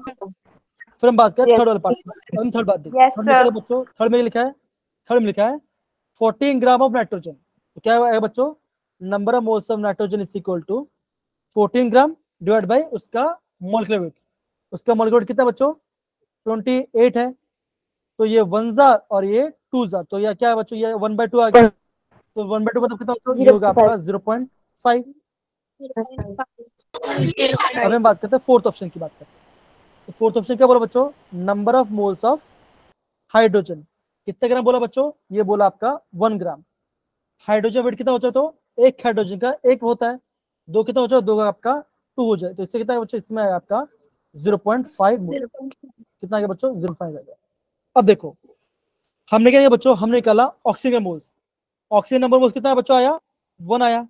फिर हम बात करें Yes. थर्ड वाले पार्ट में। हम थर्ड बात देखते Yes, हैं। sir. बच्चों थर्ड में लिखा है, थर्ड में लिखा है 14 ग्राम ऑफ नाइट्रोजन। तो क्या आएगा बच्चों, number of moles of nitrogen is equal to 14 gram divide by उसका मॉलिक्यूलर वेट। उसका मॉलिक्यूलर वेट कितना बच्चों, 28 है। तो ये 1 जार और ये 2 जार, तो ये क्या है बच्चों, ये 1/2 आ गया। तो 1/2 मतलब कितना बच्चों, ये होगा आपका 0.5। अब हम बात करते हैं फोर्थ ऑप्शन की बात करते हैं। तो फोर्थ ऑप्शन क्या बोला बच्चों, number of moles of hydrogen. कितने ग्राम बोला बच्चों, ये बोला आपका 1 ग्राम। हाइड्रोजन वेट कितना हो जाए, तो एक हाइड्रोजन का एक होता है, दो कितना हो जाए, दो का आपका 2 हो जाए। तो इससे कितना है बच्चों, इसमें आएगा आपका 0.5 मोल। कितना आ गया बच्चों, 0.5 आ गया। अब देखो हमने क्या किया बच्चों, हमने निकाला oxygen moles. Oxygen number moles कितना है बच्चों, आया 1 आया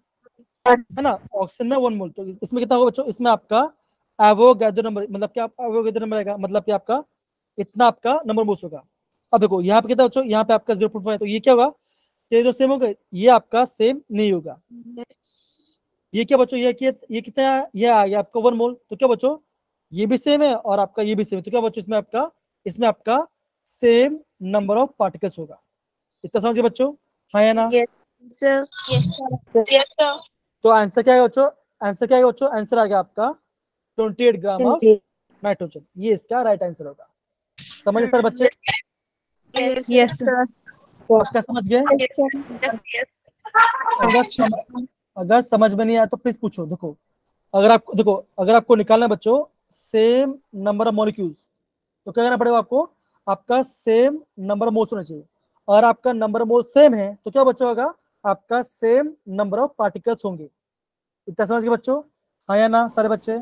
है ना, ऑक्सीजन में 1 मोल। तो इसमें कितना होगा बच्चों, इसमें आपका एवोगैड्रो नंबर, मतलब क्या एवोगैड्रो नंबर आएगा, मतलब कि आपका इतना आपका नंबर मोल्स होगा। अब देखो यहाँ पे कितना बच्चों, यहाँ पे आपका 0.5, तो ये क्या होगा, ये जो सेम होगा, ये आपका सेम नहीं होगा। ये क्या बच्चों, ये कितना है, ये आ गया आपका 1 मोल। तो क्या बच्चों, ये भी सेम है और आपका ये भी सेम है। तो क्या बच्चों, इसमें आपका सेम नंबर ऑफ पार्टिकल्स होगा। इतना समझिए बच्चों, हाँ या ना। Yes, sir. Yes, sir. Yes, sir. तो आंसर क्या है बच्चों, आंसर क्या है बच्चों, आंसर आ गया आपका 28 ग्राम ऑफ नाइट्रोजन। ये इसका राइट आंसर होगा। समझ सर बच्चे, Yes, Yes, sir. पक्का समझ गए। अगर समझ में नहीं आया तो प्लीज पूछो। देखो अगर आपको निकालना है बच्चों सेम नंबर ऑफ मॉलिक्यूल्स, तो क्या करना पड़ेगा आपको, आपका सेम नंबर ऑफ मोल्स होना चाहिए। और आपका नंबर ऑफ मोल्स सेम है तो क्या बच्चों होगा, आपका सेम नंबर ऑफ पार्टिकल्स होंगे। इतना समझ गए बच्चों, हाँ या ना सारे बच्चे।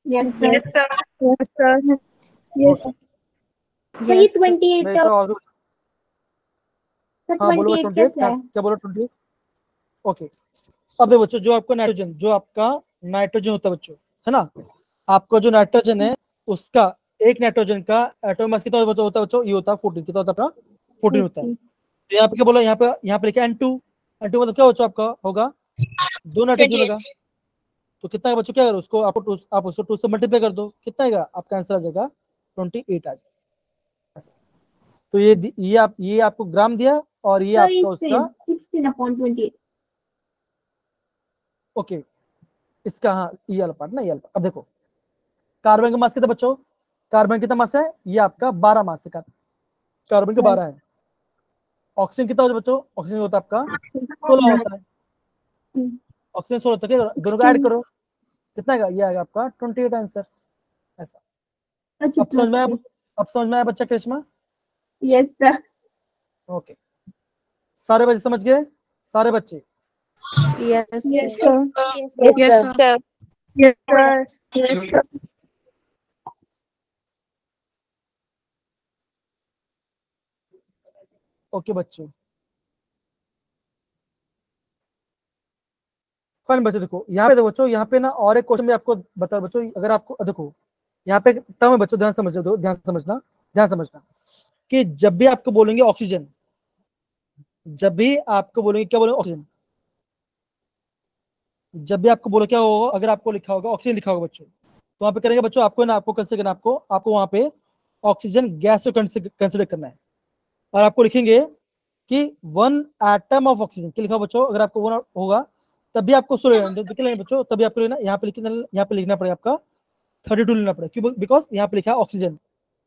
Yes, sir. Yes, sir. yes, sir. Yes. So ये 28 नहीं तो और सर हाँ बोलो 28 28, कैसे है? क्या बोलो 28। ओके, अब देखो बच्चों, जो आपका नाइट्रोजन होता है बच्चों, है ना, आपका जो नाइट्रोजन है उसका एक नाइट्रोजन का एटॉमिक मास कितना होता है बच्चों, ये होता है 14। कितना होता है आपका, 14 होता है। तो यहाँ पे क्या बोला, यहाँ पे लिखा N2। N2 मतलब क्या बच्चों आपका होगा, 2 नाइट्रोजन होगा। तो कितना है बच्चों, क्या करो उसको, आप उसको 2 से मल्टीप्लाई कर दो, कितना आएगा आपका आंसर आ जाएगा 28 आ जाएगा। तो ये आपको ग्राम दिया और ये So आपका it's उसका 16/28. ओके, इसका हाँ ये वाला पार्ट ना, ये वाला पार्ट। अब देखो कार्बन का मास कितना बच्चों, कार्बन कितना मास है, ये आपका 12 मास है, कार्बन का 12 है। ऑक्सीजन कितना होता है बच्चों, ऑक्सीजन होता है आपका 16 होता है। ऑक्सीजन 16 होता है, क्या दोनों को ऐड करो, कितना आएगा, ये आएगा आपका 28 आंसर। ऐसा अच्छा अब समझ में आया बच्चा कृष्णा। Yes, sir. ओके, सारे बच्चे समझ गए, सारे बच्चे। Yes, Yes, sir. Yes, sir. Yes, sir. Yes, sir. Okay बच्चों, फाइन बच्चों। देखो यहाँ पे, देखो बच्चों यहाँ पे ना और एक क्वेश्चन भी आपको बता बच्चों, अगर आपको देखो यहाँ पे टर्म है बच्चों, ध्यान समझना कि जब भी आपको बोलेंगे ऑक्सीजन, जब भी आपको बोलेंगे, क्या बोलेंगे ऑक्सीजन, जब भी आपको बोलो क्या होगा, अगर आपको लिखा होगा ऑक्सीजन लिखा होगा बच्चों, तो वहां पे करेंगे बच्चों, आपको कंसिडर करना, आपको वहां पे ऑक्सीजन गैस को कंसिडर करना है। और आपको लिखेंगे कि 1 एटम ऑफ ऑक्सीजन, क्या लिखा बच्चों, अगर आपको वो होगा तब भी आपको बच्चों, तभी आपको लेना, यहाँ पे लिखना पड़ेगा आपका 32 लेना पड़ेगा। क्यों, बिकॉज यहाँ पे लिखा है ऑक्सीजन।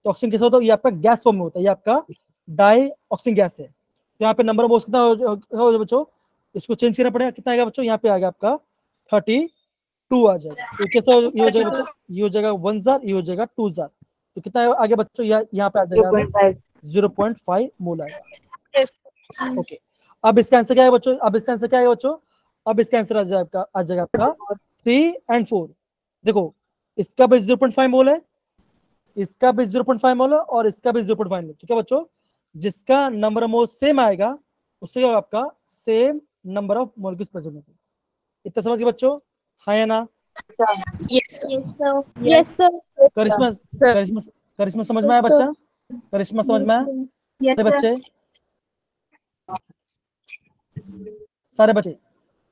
तो ऑक्सीजन कैसा होता है, ये आपका गैस फॉर्म में होता है, ये आपका डाई ऑक्सीजन गैस है। तो यहाँ पे नंबर ऑफ मोल्स कितना हो बच्चों, इसको चेंज करना पड़ेगा, कितना आएगा बच्चों, यहाँ पे आएगा आपका 32 आ जाएगा। तो कैसा ये हो जाएगा बच्चों, ये हो जाएगा 1 जार, ये हो जाएगा 2 जार। तो कितना आगे बच्चों, यहाँ पे आ जाएगा 0.5 मोल आएगा। ओके, अब इसका आंसर क्या है बच्चों, अब इसका आंसर आ जाएगा आपका 3 और 4। देखो इसका भी 0.5 मोल है, इसका भी 0.5 मोल है और इसका भी 0.5 मोल। तो क्या बच्चों, जिसका नंबर ऑफ मोल सेम आएगा उससे क्या होगा, आपका same number of molecules present होंगे। इतना समझ गए बच्चों, हाँ या ना। Yes. Yes, sir. Yes, sir. करिश्मा Sir. करिश्मा करिश्मा समझ में आया Yes, sir. बच्चा? करिश्मा समझ में आया? Yes, सारे sir. बच्चे, सारे बच्चे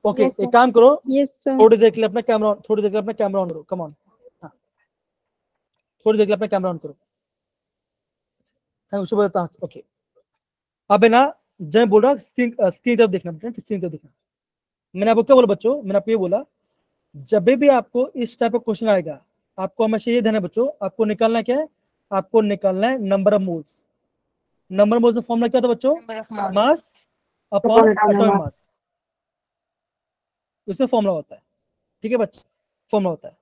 ओके। Yes, sir. एक काम करो, Yes, sir. थोड़ी देर के लिए अपना कैमरा थोड़ी देर के लिए अपना कैमरा ऑन करो। कम ऑन, हाँ थोड़ी देर के लिए अपना कैमरा ऑन करो। उसको बोलता हूँ ओके। अब है ना, जब मैं बोल रहा स्क्रीन स्क्रीन तरफ देखना, स्क्रीन तरफ देखना। मैंने आपको क्या बोला बच्चों? मैंने आपको ये बोला, जब भी आपको इस टाइप का क्वेश्चन आएगा, आपको हमेशा ये ध्यान है बच्चों, आपको निकालना क्या है? आपको निकालना है number of moles. Number of moles का फॉर्मूला क्या था बच्चों? मास अपॉन एटॉमिक मास, उसका फॉर्मूला होता है। ठीक है बच्चे, फॉर्मूला होता है।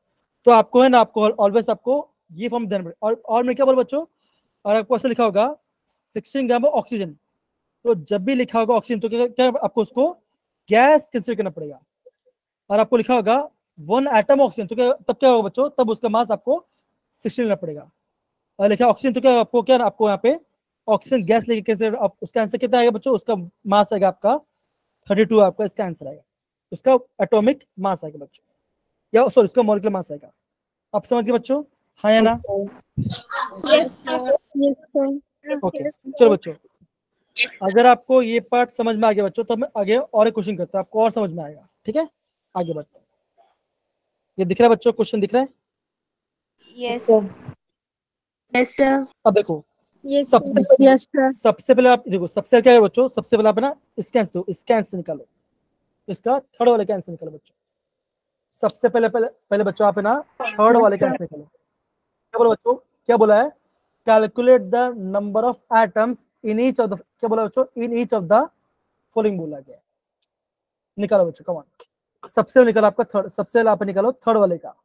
तो आपको है ना, आपको ऑलवेज आपको ये फॉर्म देना पड़ेगा। और मैं क्या बोल बच्चों, और आपको ऐसा लिखा होगा 16 ग्राम ऑक्सीजन, तो जब भी लिखा होगा ऑक्सीजन तो क्या आपको उसको गैस कंसीडर करना पड़ेगा। और आपको लिखा होगा 1 एटम ऑक्सीजन, तो क्या तब क्या होगा बच्चों? तब उसका मास आपको 16 लेना पड़ेगा। और लिखा ऑक्सीजन तो क्या आपको क्या आपको यहाँ पे ऑक्सीजन गैस लेके कैसे उसका आंसर कितना आएगा बच्चों? उसका मास आएगा आपका 32, आपका इसका आंसर आएगा। उसका एटॉमिक मास आएगा बच्चों, या सॉरी उसका मॉलिक्यूलर मास आएगा। आप समझ गए बच्चों? हाँ या ना? Yes, sir. Yes, sir. Okay चलो बच्चों, अगर आपको ये पार्ट समझ में आ गया बच्चों, तो मैं आगे और एक क्वेश्चन करता हूं, आपको और समझ में आएगा। ठीक है, आगे बढ़ते हैं। ये दिख रहा है बच्चों? क्वेश्चन दिख रहा है? Yes. Yes, sir. अब देखो, Yes, सबसे sir. Yes, sir. सबसे पहले आप देखो, सबसे क्या है बच्चों? सबसे पहले आप है ना स्कैन दो, स्कैन से निकालो, इसका थर्ड वाले कैंसिल निकालो बच्चों। सबसे पहले पहले पहले बच्चों आप है ना थर्ड वाले कैंसिल निकालो। क्या बोला बच्चों? क्या बोला है? Calculate the number of atoms in each of the, क्या बोला बच्चों? In each of the following बोला गया है। निकालो बच्चों, कम ऑन। सबसे निकालो आपका थर्ड, सबसे पहले आप निकालो थर्ड वाले का।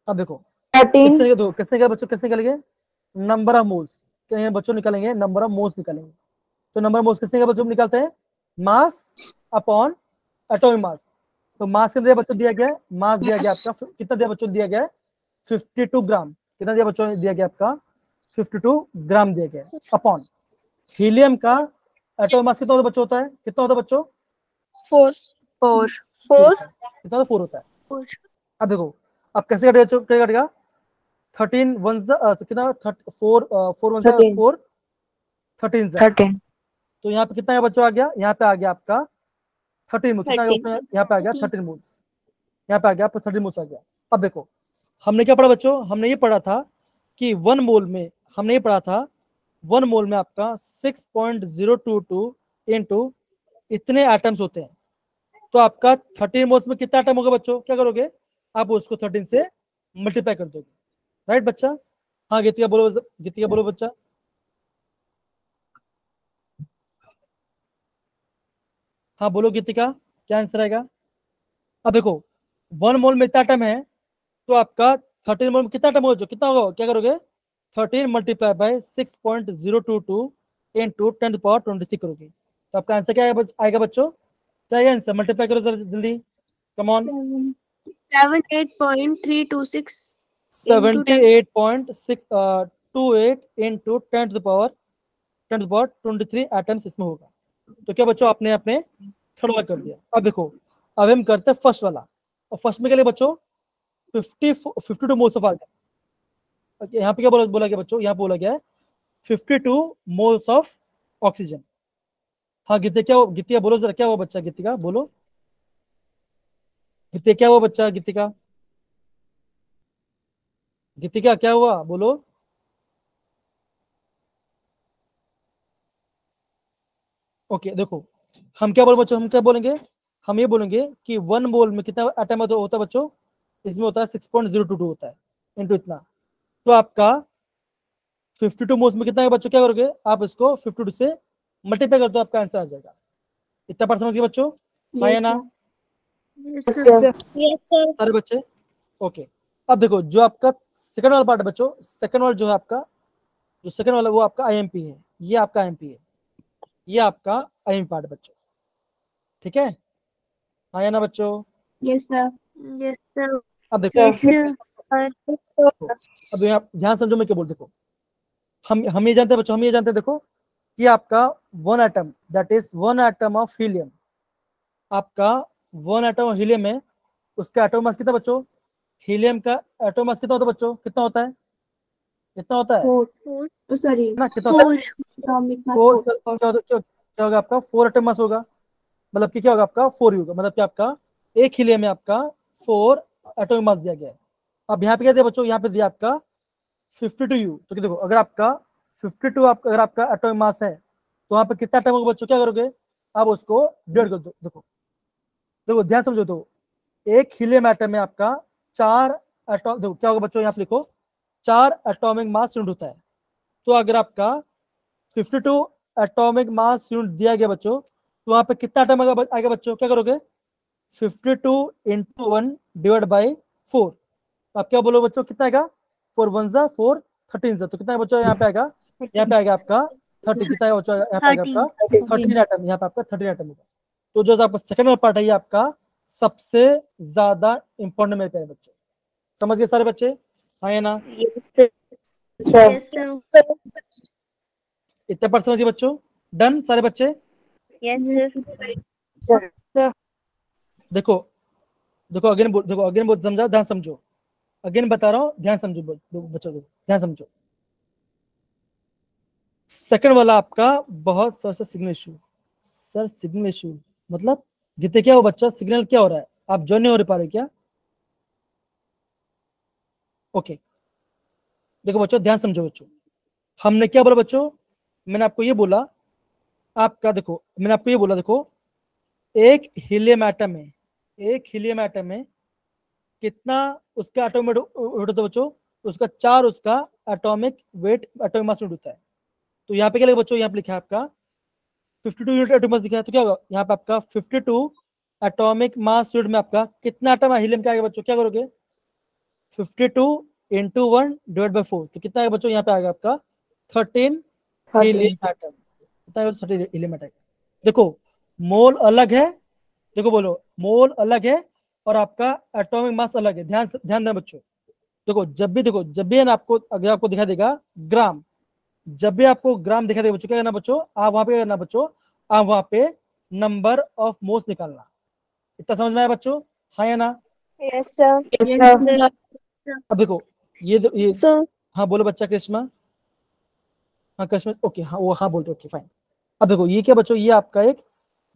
अब देखो किससे क्या बच्चों, किससे निकालेंगे? Number of moles. क्या बच्चों निकालेंगे? नंबर ऑफ मोल्स निकालेंगे। तो नंबर ऑफ मोल्स किससे का बच्चों निकालते हैं? Mass upon atomic mass. तो मास कितना दिया बच्चों? दिया गया है, मास दिया गया आपका कितना दिया बच्चों? दिया गया है 52 ग्राम। कितना दिया बच्चों? दिया गया आपका 52 ग्राम दिया गया है। अपॉन हीलियम का एटॉमिक मास कितना होता बच्चों? होता है कितना होता बच्चों? 4. 4. कितना? 4 होता है। अब देखो, अब कैसे कटेगा बच्चों? कैसे कटेगा? 13 वन कितना? 4 4 वन 4 13 तो यहाँ पे कितना बच्चों आ गया? यहाँ पे आ गया आपका 13 मोल्स। कितना यहाँ पे आ गया? 13 मोल्स। यहाँ पे आ गया आपको 13 मोल्स आ गया। अब देखो, हमने क्या पढ़ा बच्चों? हमने ये पढ़ा था कि 1 मोल में, हमने ये पढ़ा था 1 मोल में आपका 6.022 इनटू इतने एटम्स होते हैं। तो आपका 13 मोल्स में कितना एटम होगा बच्चों? क्या करोगे आप? उसको 13 से मल्टीप्लाई कर दोगे, राइट बच्चा? हाँ गीतिका बोलो, गीतिका बोलो बच्चा। हाँ बोलो गीतिका, क्या आंसर आएगा? अब देखो 1 मोल में इतना एटम है, तो आपका 13 मोल में कितना एटम होगा? कितना होगा? क्या करोगे? 13 मल्टीप्लाई बाय 6.022 इनटू 10⁻23 करोगे। तो आपका आंसर क्या आएगा बच्चों? क्या आएगा आंसर? मल्टीप्लाई करो जरा जल्दी, कम ऑन। 78.326 78.628 इनटू 10⁻23 एटम्स इसमें होगा। तो क्या बच्चों आपने अपने थर्ड वाला कर दिया। अब देखो, अब हम करते हैं फर्स्ट वाला। और फर्स्ट में क्या लिए बच्चों? 52 मोल्स ऑफ आर्गन। यहाँ पे क्या बोला गया बच्चों? यहाँ बोला गया है 52 मोल्स ऑफ ऑक्सीजन। हाँ गीतिका बोलो जरा, क्या हुआ बच्चा? गीतिका बोलो, गीतिका क्या हुआ बच्चा? गीतिका क्या हुआ बोलो? ओके देखो, हम क्या बोले बच्चों? हम क्या बोलेंगे? हम ये बोलेंगे कि 1 मोल में कितना एटम होता है बच्चों? इसमें होता है 6.022 होता है इनटू इतना। तो आपका 52 मोल्स में कितना है बच्चों? क्या करोगे आप? इसको 52 से मल्टीप्लाई कर दो, आपका आंसर आ जाएगा। इतना पार्ट समझ गए बच्चों? हाँ या ना? Yes, sir. सारे बच्चे ओके। अब देखो, जो आपका सेकंड वाला पार्ट है बच्चों, सेकंड वाला जो है आपका, जो सेकंड वाला वो आपका आईएमपी है। ये आपका आईएमपी है, ये आपका आईएमपी पार्ट है बच्चों। ठीक है, हाँ या ना बच्चों? Yes, sir. Yes, sir. अब देखो, Yes, sir. अब यहाँ ध्यान समझो मैं क्या बोल। देखो, हम ये जानते हैं बच्चों, हम ये जानते हैं देखो कि आपका 1 atom, that is 1 atom of helium, आपका 1 एटम हीलियम है, उसका एटॉमिक मास कितना बच्चों? हीलियम का एटॉमिक मास कितना होता है बच्चों? कितना होता है? कितना होता है 4 sorry ना? कितना होता है? 4 atomic mass 4। 4 क्या होगा आपका? 4 एटॉमिक मास होगा, मतलब कि क्या होगा आपका? 4 ही होगा, मतलब कि आपका एक हीलियम में आपका 4 एटॉमिक मास दिया गया है। अब यहाँ पे क्या दिया बच्चों? यहाँ पे दिया आपका 52U। तो देखो अगर आपका 52 अगर आपका एटॉमिक मास है तो वहाँ पे कितना एटम होगा बच्चों? क्या करोगे आप? उसको डिवाइड कर दो। देखो देखो ध्यान समझो, तो एक हीलियम एटम में आपका 4 एटॉम, देखो क्या होगा बच्चों? यहाँ पे लिखो 4 एटॉमिक मास यूनिट होता है। तो अगर आपका 52 एटॉमिक मास यूनिट दिया गया बच्चों, तो वहां पे कितना एटम आएगा बच्चों? क्या करोगे? 52 इंटू 1 डिवाइड बाई 4। आप क्या बोलो बच्चों? कितना आएगा? 4 1 जा 4 13 जा, तो कितना है बच्चों यहाँ पे आएगा? यहाँ पे आएगा आपका 30। कितना है बच्चों? यहाँ पे आएगा आपका 13 एटम। यहाँ पे आपका 13 एटम होगा। तो जो आपका सेकंड वाला पार्ट है ये आपका सबसे ज्यादा इंपॉर्टेंट मेरे प्यारे बच्चों। समझ गए सारे बच्चे? हाँ या ना? Yes, sir. इतने पार्ट समझ गए बच्चों? डन सारे बच्चे? Yes, yes sir. देखो देखो अगेन बोल समझा, ध्यान समझो। अगेन बता रहा हूँ, ध्यान समझो बच्चों, ध्यान समझो। सेकंड वाला आपका बहुत sir signal issue. Sir signal issue मतलब गीते क्या हो बच्चा? सिग्नल क्या हो रहा है? आप ज्वाइन नहीं हो पा रहे क्या? ओके देखो बच्चों, ध्यान समझो बच्चों। हमने क्या बोला बच्चों? मैंने आपको ये बोला, आपका देखो मैंने आपको ये बोला, देखो एक हीलियम एटम है, एक हीलियम एटम है कितना उसका एटॉमिक वेट होता है बच्चों? उसका 4 उसका एटॉमिक वेट, एटॉमिक मास होता है। तो यहाँ पे क्या लिखा बच्चों? यहाँ पे लिखा है आपका 52 यूनिट एटॉमिक मास दिखा है। तो क्या होगा यहाँ पे आपका 52 एटॉमिक मास यूनिट में आपका कितना एटम है हीलियम का आएगा बच्चों? क्या करोगे? 52 इंटू 1 डिवाइड बाई 4, तो कितना आएगा बच्चों? यहाँ पे आएगा आपका 13 हीलियम एटम। कितना आएगा? 13 हीलियम एटम। देखो मोल अलग है, देखो बोलो मोल अलग है और आपका एटॉमिक मास अलग है। ध्यान ध्यान देना बच्चों। जब भी है ना आपको, अगर आपको दिखा देगा ग्राम, जब भी आपको ग्राम दिखा देगा बच्चों, क्या करना बच्चों? आप वहां पे क्या करना बच्चों? आप वहां पे नंबर ऑफ मोल्स निकालना। इतना समझ में आया बच्चों? हाँ या ना? Yes, sir. yes sir अब देखो ये So, हाँ बोलो बच्चा कृष्णा। हाँ कृष्णा, ओके हाँ वो हाँ बोलते, ओके फाइन। अब देखो ये क्या बच्चों? ये आपका एक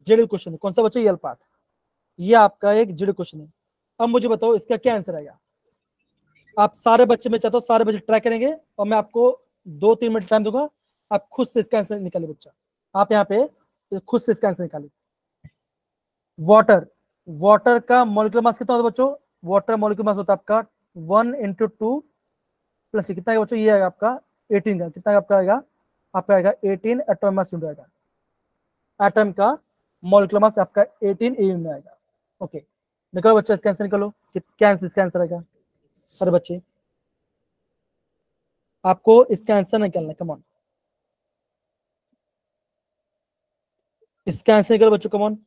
जेडल क्वेश्चन है। कौन सा बच्चों? ये पार्ट, ये आपका एक जेडल क्वेश्चन है। अब मुझे बताओ इसका क्या आंसर आएगा? आप सारे बच्चे, मैं चाहता हूँ सारे बच्चे ट्राई करेंगे और मैं आपको 2-3 मिनट टाइम दूंगा, आप खुद से इसका आंसर निकालिए बच्चा। आप यहाँ पे खुद से इसका आंसर निकालिए। वाटर, वाटर का मॉलिक्यूलर मास कितना होता है बच्चों? वाटर मॉलिक्यूलर मास होता है आपका 1 इंटू 2 प्लस कितना है बच्चों? ये आएगा आपका 18 का। कितना आपका आएगा? आपका आएगा 18 एटॉमिक मास यूनिट आएगा। एटम का मॉलिक्यूलर मास आपका 18 AU में आएगा। ओके निकलो बच्चा इसका आंसर निकालो। क्या आंसर इसका आंसर आएगा? अरे बच्चे आपको इसका आंसर निकालना, कम ऑन इसका आंसर निकालो बच्चों, कम ऑन।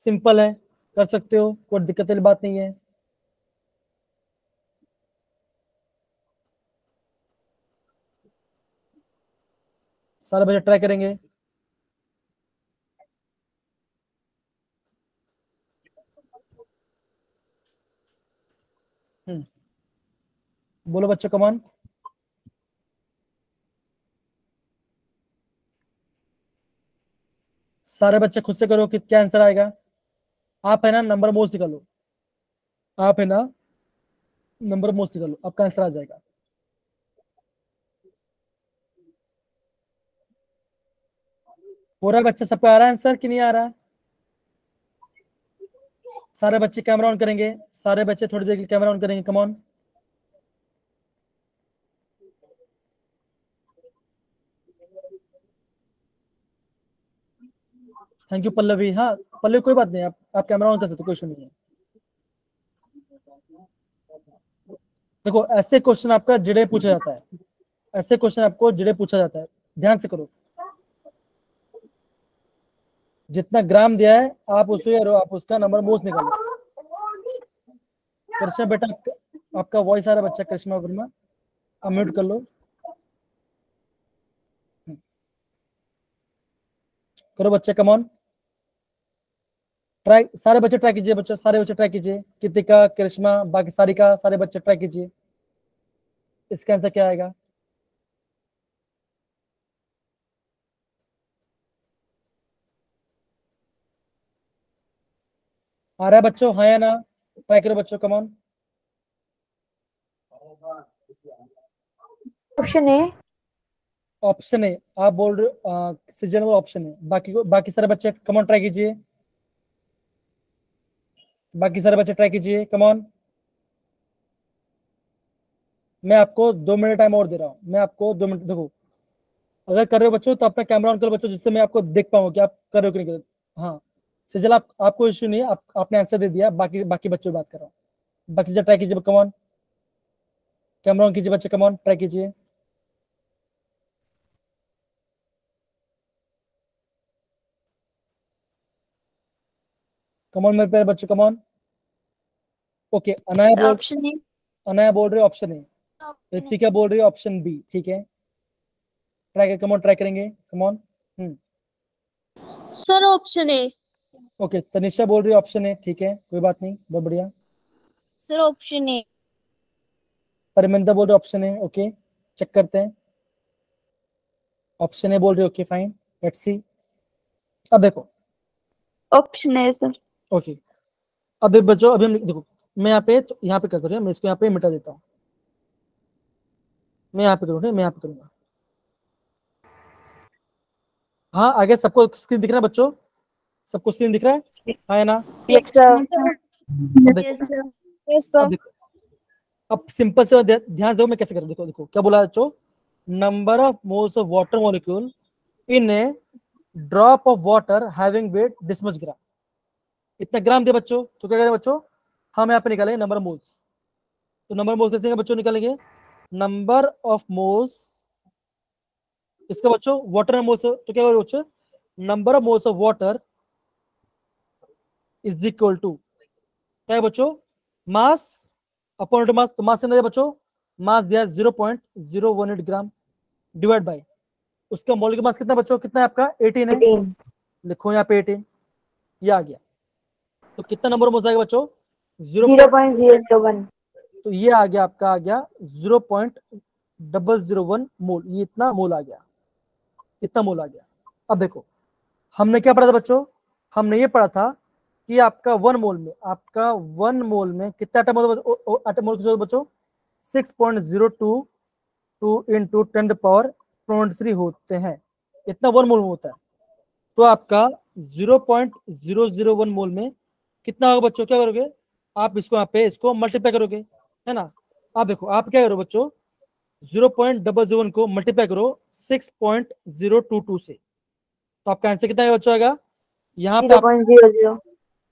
सिंपल है, कर सकते हो, कोई दिक्कत वाली बात नहीं है। सारे बच्चे ट्राई करेंगे। बोलो बच्चों, कम ऑन। सारे बच्चे खुद से करो कि क्या आंसर आएगा। आप है ना नंबर मोस्ट निकालो, आप है ना नंबर मोस्ट निकालो, आपका आंसर आ जाएगा। हो रहा है बच्चा? सबको आ रहा है आंसर कि नहीं आ रहा है? सारे बच्चे कैमरा ऑन करेंगे, सारे बच्चे थोड़ी देर के लिए कैमरा ऑन करेंगे, come on. Thank you Pallavi. हाँ पल्लवी कोई बात नहीं, आप कैमरा ऑन कर सकते हो, कोई इशू नहीं है। देखो ऐसे क्वेश्चन आपका जिडे पूछा जाता है, ऐसे क्वेश्चन आपको जिडे पूछा जाता है, ध्यान से करो। जितना ग्राम दिया है आप उसे आप उसका नंबर मोस्ट निकालो। कृष्णा बेटा आपका वॉइस आ रहा है बच्चा, कृष्णा वर्मा अनम्यूट कर लो। करो बच्चे, कम ऑन। ट्राई, सारे बच्चे ट्राई कीजिए बच्चों, सारे बच्चे ट्राई कीजिए, कृतिका, करिश्मा, बाकी सारिका, सारे बच्चे ट्राई कीजिए, इसका आंसर क्या आएगा? आ रहा है बच्चों, हाँ या ना? ट्राई करो बच्चों, come on. Option A. Option है, आप बोल रहे हो सीजन वो ऑप्शन है, बाकी सारे बच्चे कम ऑन ट्राई कीजिए, बाकी सारे बच्चे ट्राई कीजिए, कम ऑन। मैं आपको 2 मिनट टाइम और दे रहा हूँ, मैं आपको 2 मिनट, देखो अगर कर रहे हो बच्चों तो अपना कैमरा ऑन करो बच्चों, जिससे मैं आपको देख पाऊँ कि आप कर रहे हो कि नहीं कर रहे। हाँ सजल, आपको इश्यू नहीं है, आपने आंसर दे दिया, बाकी बच्चों बात कर रहा हूँ, बाकी से ट्राई कीजिए, कम ऑन, कैमरा ऑन कीजिए बच्चे, कम ऑन ट्राई कीजिए। कम ऑन मेरे प्यारे बच्चों, come on. Okay, option A. Anaya बोल रहे हो ऑप्शन ए, ऋतिका बोल रही है ऑप्शन बी, ठीक है, ट्राई कर, कम ऑन ट्राई करेंगे, come on. Sir option A. Okay, Tanisha बोल रही है ऑप्शन ए, ठीक है, कोई बात नहीं, बहुत बढ़िया। Sir option A. परमिंदा बोल रहे ऑप्शन ए, ओके, चेक करते हैं, ऑप्शन ए बोल रहे, ओके फाइन, लेट्स सी। अब देखो, ऑप्शन ए सर। ओके, अब एक बच्चों, अभी हम देखो, मैं यहाँ पे करता हूँ, मैं इसको यहाँ पे मिटा देता हूँ, मैं यहाँ पे करूँगा, मैं यहाँ पे करूँगा। हाँ, आगे सबको स्क्रीन दिख रहा है बच्चों, सबको स्क्रीन दिख रहा है, हाँ या ना? Yes sir. अब देखो, यस सर। अब देखो, अब सिंपल से ध्यान दो मैं कैसे करूँ, देखो देखो क्या बोला बच्चों, number of moles of water molecule in A drop of water having wait this much ग्राम, इतना ग्राम दे बच्चों, तो क्या करें बच्चों, हम यहाँ पे निकालेंगे नंबर ऑफ मोल्स, तो नंबर ऑफ मोल्स कैसे बच्चों निकालेंगे, नंबर ऑफ मोल्स, इसका बच्चों वाटर मोल्स, तो क्या करें बच्चों, number of moles of water is equal to क्या है बच्चों, मास अपॉन टू मास, तो मास कितना है बच्चों, मास दिया 0.018 ग्राम, डिवाइड बाय उसका मॉलिक्यूलर मास कितना बच्चों, कितना है आपका 18 है, लिखो यहाँ पे 18, ये आ गया, तो कितना नंबर मोल्स आएगा बच्चों, 0.001। तो ये आ गया आपका, आ गया 0.001 मोल, ये इतना मोल आ गया, इतना मोल आ गया। अब देखो हमने क्या पढ़ा था बच्चों, हमने ये पढ़ा था कि आपका 1 मोल में, आपका 1 मोल में कितना एटम होता है, एटम मोल बच्चों 6.022 इंटू 10⁻23 होते हैं, इतना 1 मोल में होता है, तो आपका 0.001 मोल में कितना होगा बच्चों, क्या करोगे आप, इसको यहाँ पे इसको मल्टीप्लाई करोगे, है ना? आप देखो आप क्या करो बच्चों, 0.001 को मल्टीप्लाई करो 6.022 से, तो आपका आंसर कितना है बच्चों आएगा, यहाँ पे 0.00।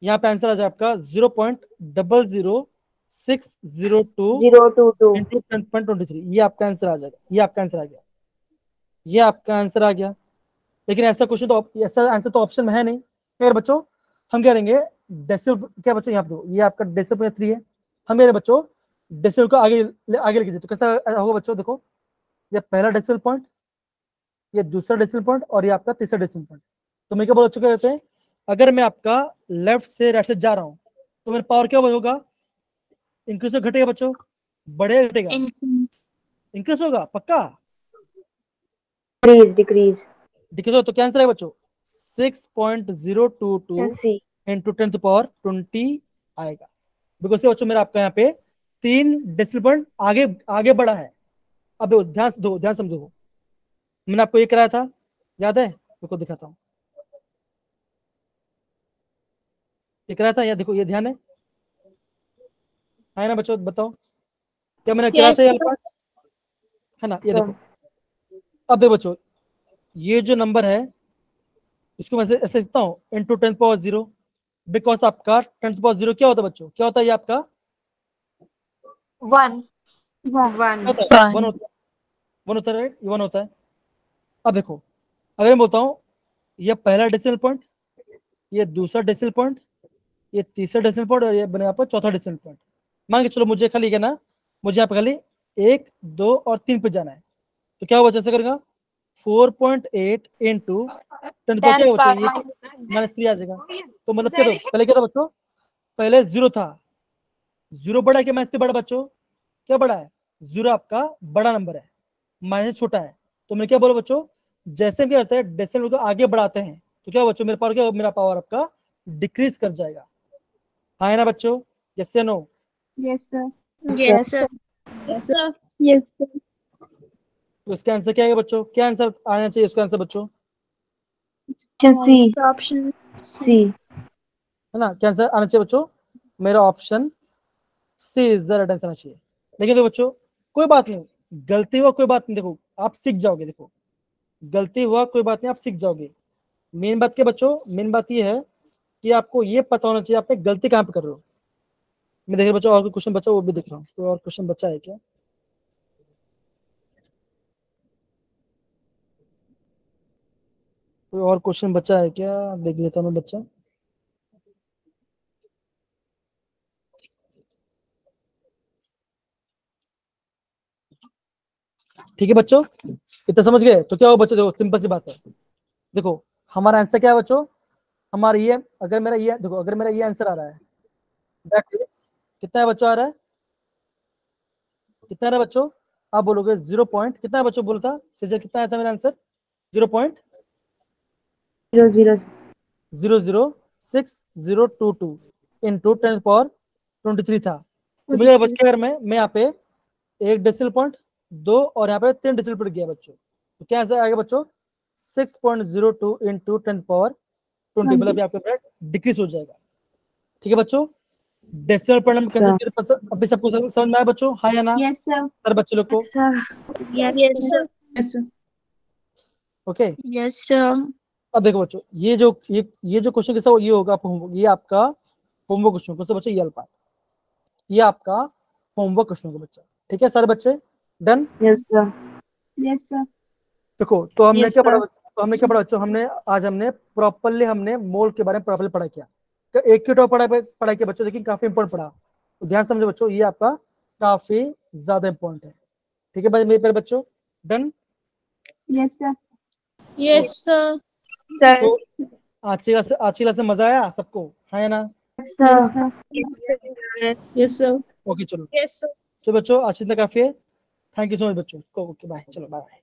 यहाँ पे आंसर आ जाए आपका 0.00602 022। इंटू 10.23, ये आपका आंसर आ जाएगा, ये आपका आंसर आ गया, ये आपका आंसर आ गया। लेकिन ऐसा क्वेश्चन तो, ऐसा आंसर तो ऑप्शन में है नहीं, फिर बच्चों हम क्या करेंगे, डेसिमल क्या बच्चों, यहाँ पे ये आपका डेसिमल 3 है, हम कह रहे बच्चों डेसिमल को आगे आगे लिखिए, तो कैसा होगा बच्चों, देखो ये पहला डेसिमल पॉइंट, ये दूसरा डेसिमल पॉइंट, और ये आपका तीसरा डेसिमल पॉइंट, तो मैं क्या बोल चुके होते हैं, अगर मैं आपका लेफ्ट से राइट से जा रहा हूँ तो मेरा पावर क्या होगा, इंक्रीज घटेगा बच्चों, बढ़ेगा घटेगा, इंक्रीज होगा पक्का, डिक्रीज। डिक्रीज हो, तो क्या आंसर है बच्चों 6.022 इंटू 10⁻20 आएगा, बिकॉज बच्चों मेरा आपका यहाँ पे 3 डेसिमल पॉइंट आगे आगे बढ़ा है। अब ध्यान दो, ध्यान समझो, मैंने आपको ये कराया था, याद है, देखो दिखाता हूँ, ये कराया था, या देखो ये ध्यान है ना बच्चों, बताओ क्या मैंने कराया था, है ना, ये देखो, अब देखो बच्चों ये जो नंबर है इसको मैं ऐसे लिखता हूँ इंटू 10⁻0, बिकॉज आपका 10⁻0 क्या होता है बच्चों, क्या होता है ये आपका 1 होता है, 1 होता है, 1 होता है, राइट, ये 1 होता है। अब देखो अगर मैं बोलता हूँ ये पहला डेसिमल पॉइंट, ये दूसरा डेसिमल पॉइंट, ये तीसरा डेसिमल पॉइंट, और ये बने यहाँ पर चौथा डेसिमल पॉइंट, मान के चलो मुझे खाली क्या ना, मुझे यहाँ पे खाली 1 2 और 3 पे जाना है, तो क्या होगा, जैसे करेगा 4.8 इंटू 10 क्या Tenth बच्चों, part ये -3 आ जाएगा। तो मतलब क्या था, पहले क्या था बच्चों, पहले 0 था, 0 बड़ा है कि माइनस 3 बड़ा बच्चों, क्या बड़ा है, 0 आपका बड़ा नंबर है, माइनस छोटा है। तो मैंने क्या बोला बच्चों, जैसे क्या करते हैं डेसिमल को आगे बढ़ाते हैं तो क्या बच्चों, मेरे पावर क्या, मेरा पावर आपका डिक्रीज कर जाएगा। हाँ है ना बच्चों, यस या no? Yes, sir. Yes, sir. Yes, sir. तो इसका आंसर क्या है बच्चों, क्या आंसर आना चाहिए इसका आंसर बच्चों, C. Option C. है ना, क्या आंसर आना चाहिए बच्चों, मेरा option c is the right answer आना चाहिए। लेकिन देखो बच्चों, कोई बात नहीं, गलती हुआ कोई बात नहीं, देखो आप सीख जाओगे, देखो गलती हुआ कोई बात नहीं, आप सीख जाओगे। मेन बात क्या बच्चों, मेन बात ये है कि आपको ये पता होना चाहिए आपने गलती कहाँ पे कर रहे हो। मैं देख रहा बच्चों, और कोई क्वेश्चन बचा वो भी देख रहा हूँ, कोई और क्वेश्चन बचा है क्या? कोई और क्वेश्चन बचा है क्या, देख लेता हूँ मैं बच्चा। ठीक है बच्चों, इतना समझ गए तो क्या हो बच्चों, देखो सिंपल सी बात है, देखो हमारा आंसर क्या है बच्चों, हमारा ये, अगर मेरा ये देखो, अगर मेरा ये आंसर आ रहा है दैट इज कितना है बच्चों, आ रहा है कितना आ रहा है बच्चों, आप बोलोगे 0 पॉइंट कितना है बच्चों, बोलता सीजर कितना आया था मेरा आंसर, 0 0 0.00622 इंटू 10⁻23 था। तो मुझे बच के, अगर मैं यहाँ पे 1 डेसिमल पॉइंट 2 और यहाँ पे 3 डेसिमल पॉइंट गया बच्चों, तो क्या आंसर आएगा बच्चों, 6.02 इंटू 10⁻20, मतलब यहाँ पे डिक्रीज हो जाएगा। ठीक है बच्चों, डेसिमल पॉइंट हम कैसे, अभी सबको समझ में आया बच्चों, हाँ या ना? Yes, sir. सर बच्चे लोग को Sir. Yes, sir. Yes, sir. Okay. Yes, sir. अब देखो बच्चों, ये जो क्वेश्चन कैसा ये होगा, ये आपका होमवर्क क्वेश्चन, कौन सा बच्चों, ये पार्ट, ये आपका होमवर्क क्वेश्चन होगा बच्चा। ठीक है सारे बच्चे, done? Yes, sir. Yes, sir. देखो तो हमने Yes, क्या पढ़ा, sir. तो हमने क्या पढ़ा बच्चों, आज हमने प्रॉपर्ली हमने मोल के बारे में प्रॉपर्ली पढ़ा किया। तो एक ही पढ़ा किया बच्चों, लेकिन काफी इंपॉर्टेंट पढ़ा, तो ध्यान समझो बच्चों, ये आपका काफी ज्यादा इंपॉर्टेंट है। ठीक है भाई मेरे प्यारे बच्चों, done? Yes, sir. Yes, sir. Sir. तो आज की क्लास से मजा आया सबको, हाँ या ना? Yes, sir. Yes, sir. Okay चलो, Yes, sir. तो बच्चों आज इतना काफी है, थैंक यू सो मच बच्चों, ओके बाय, चलो बाय।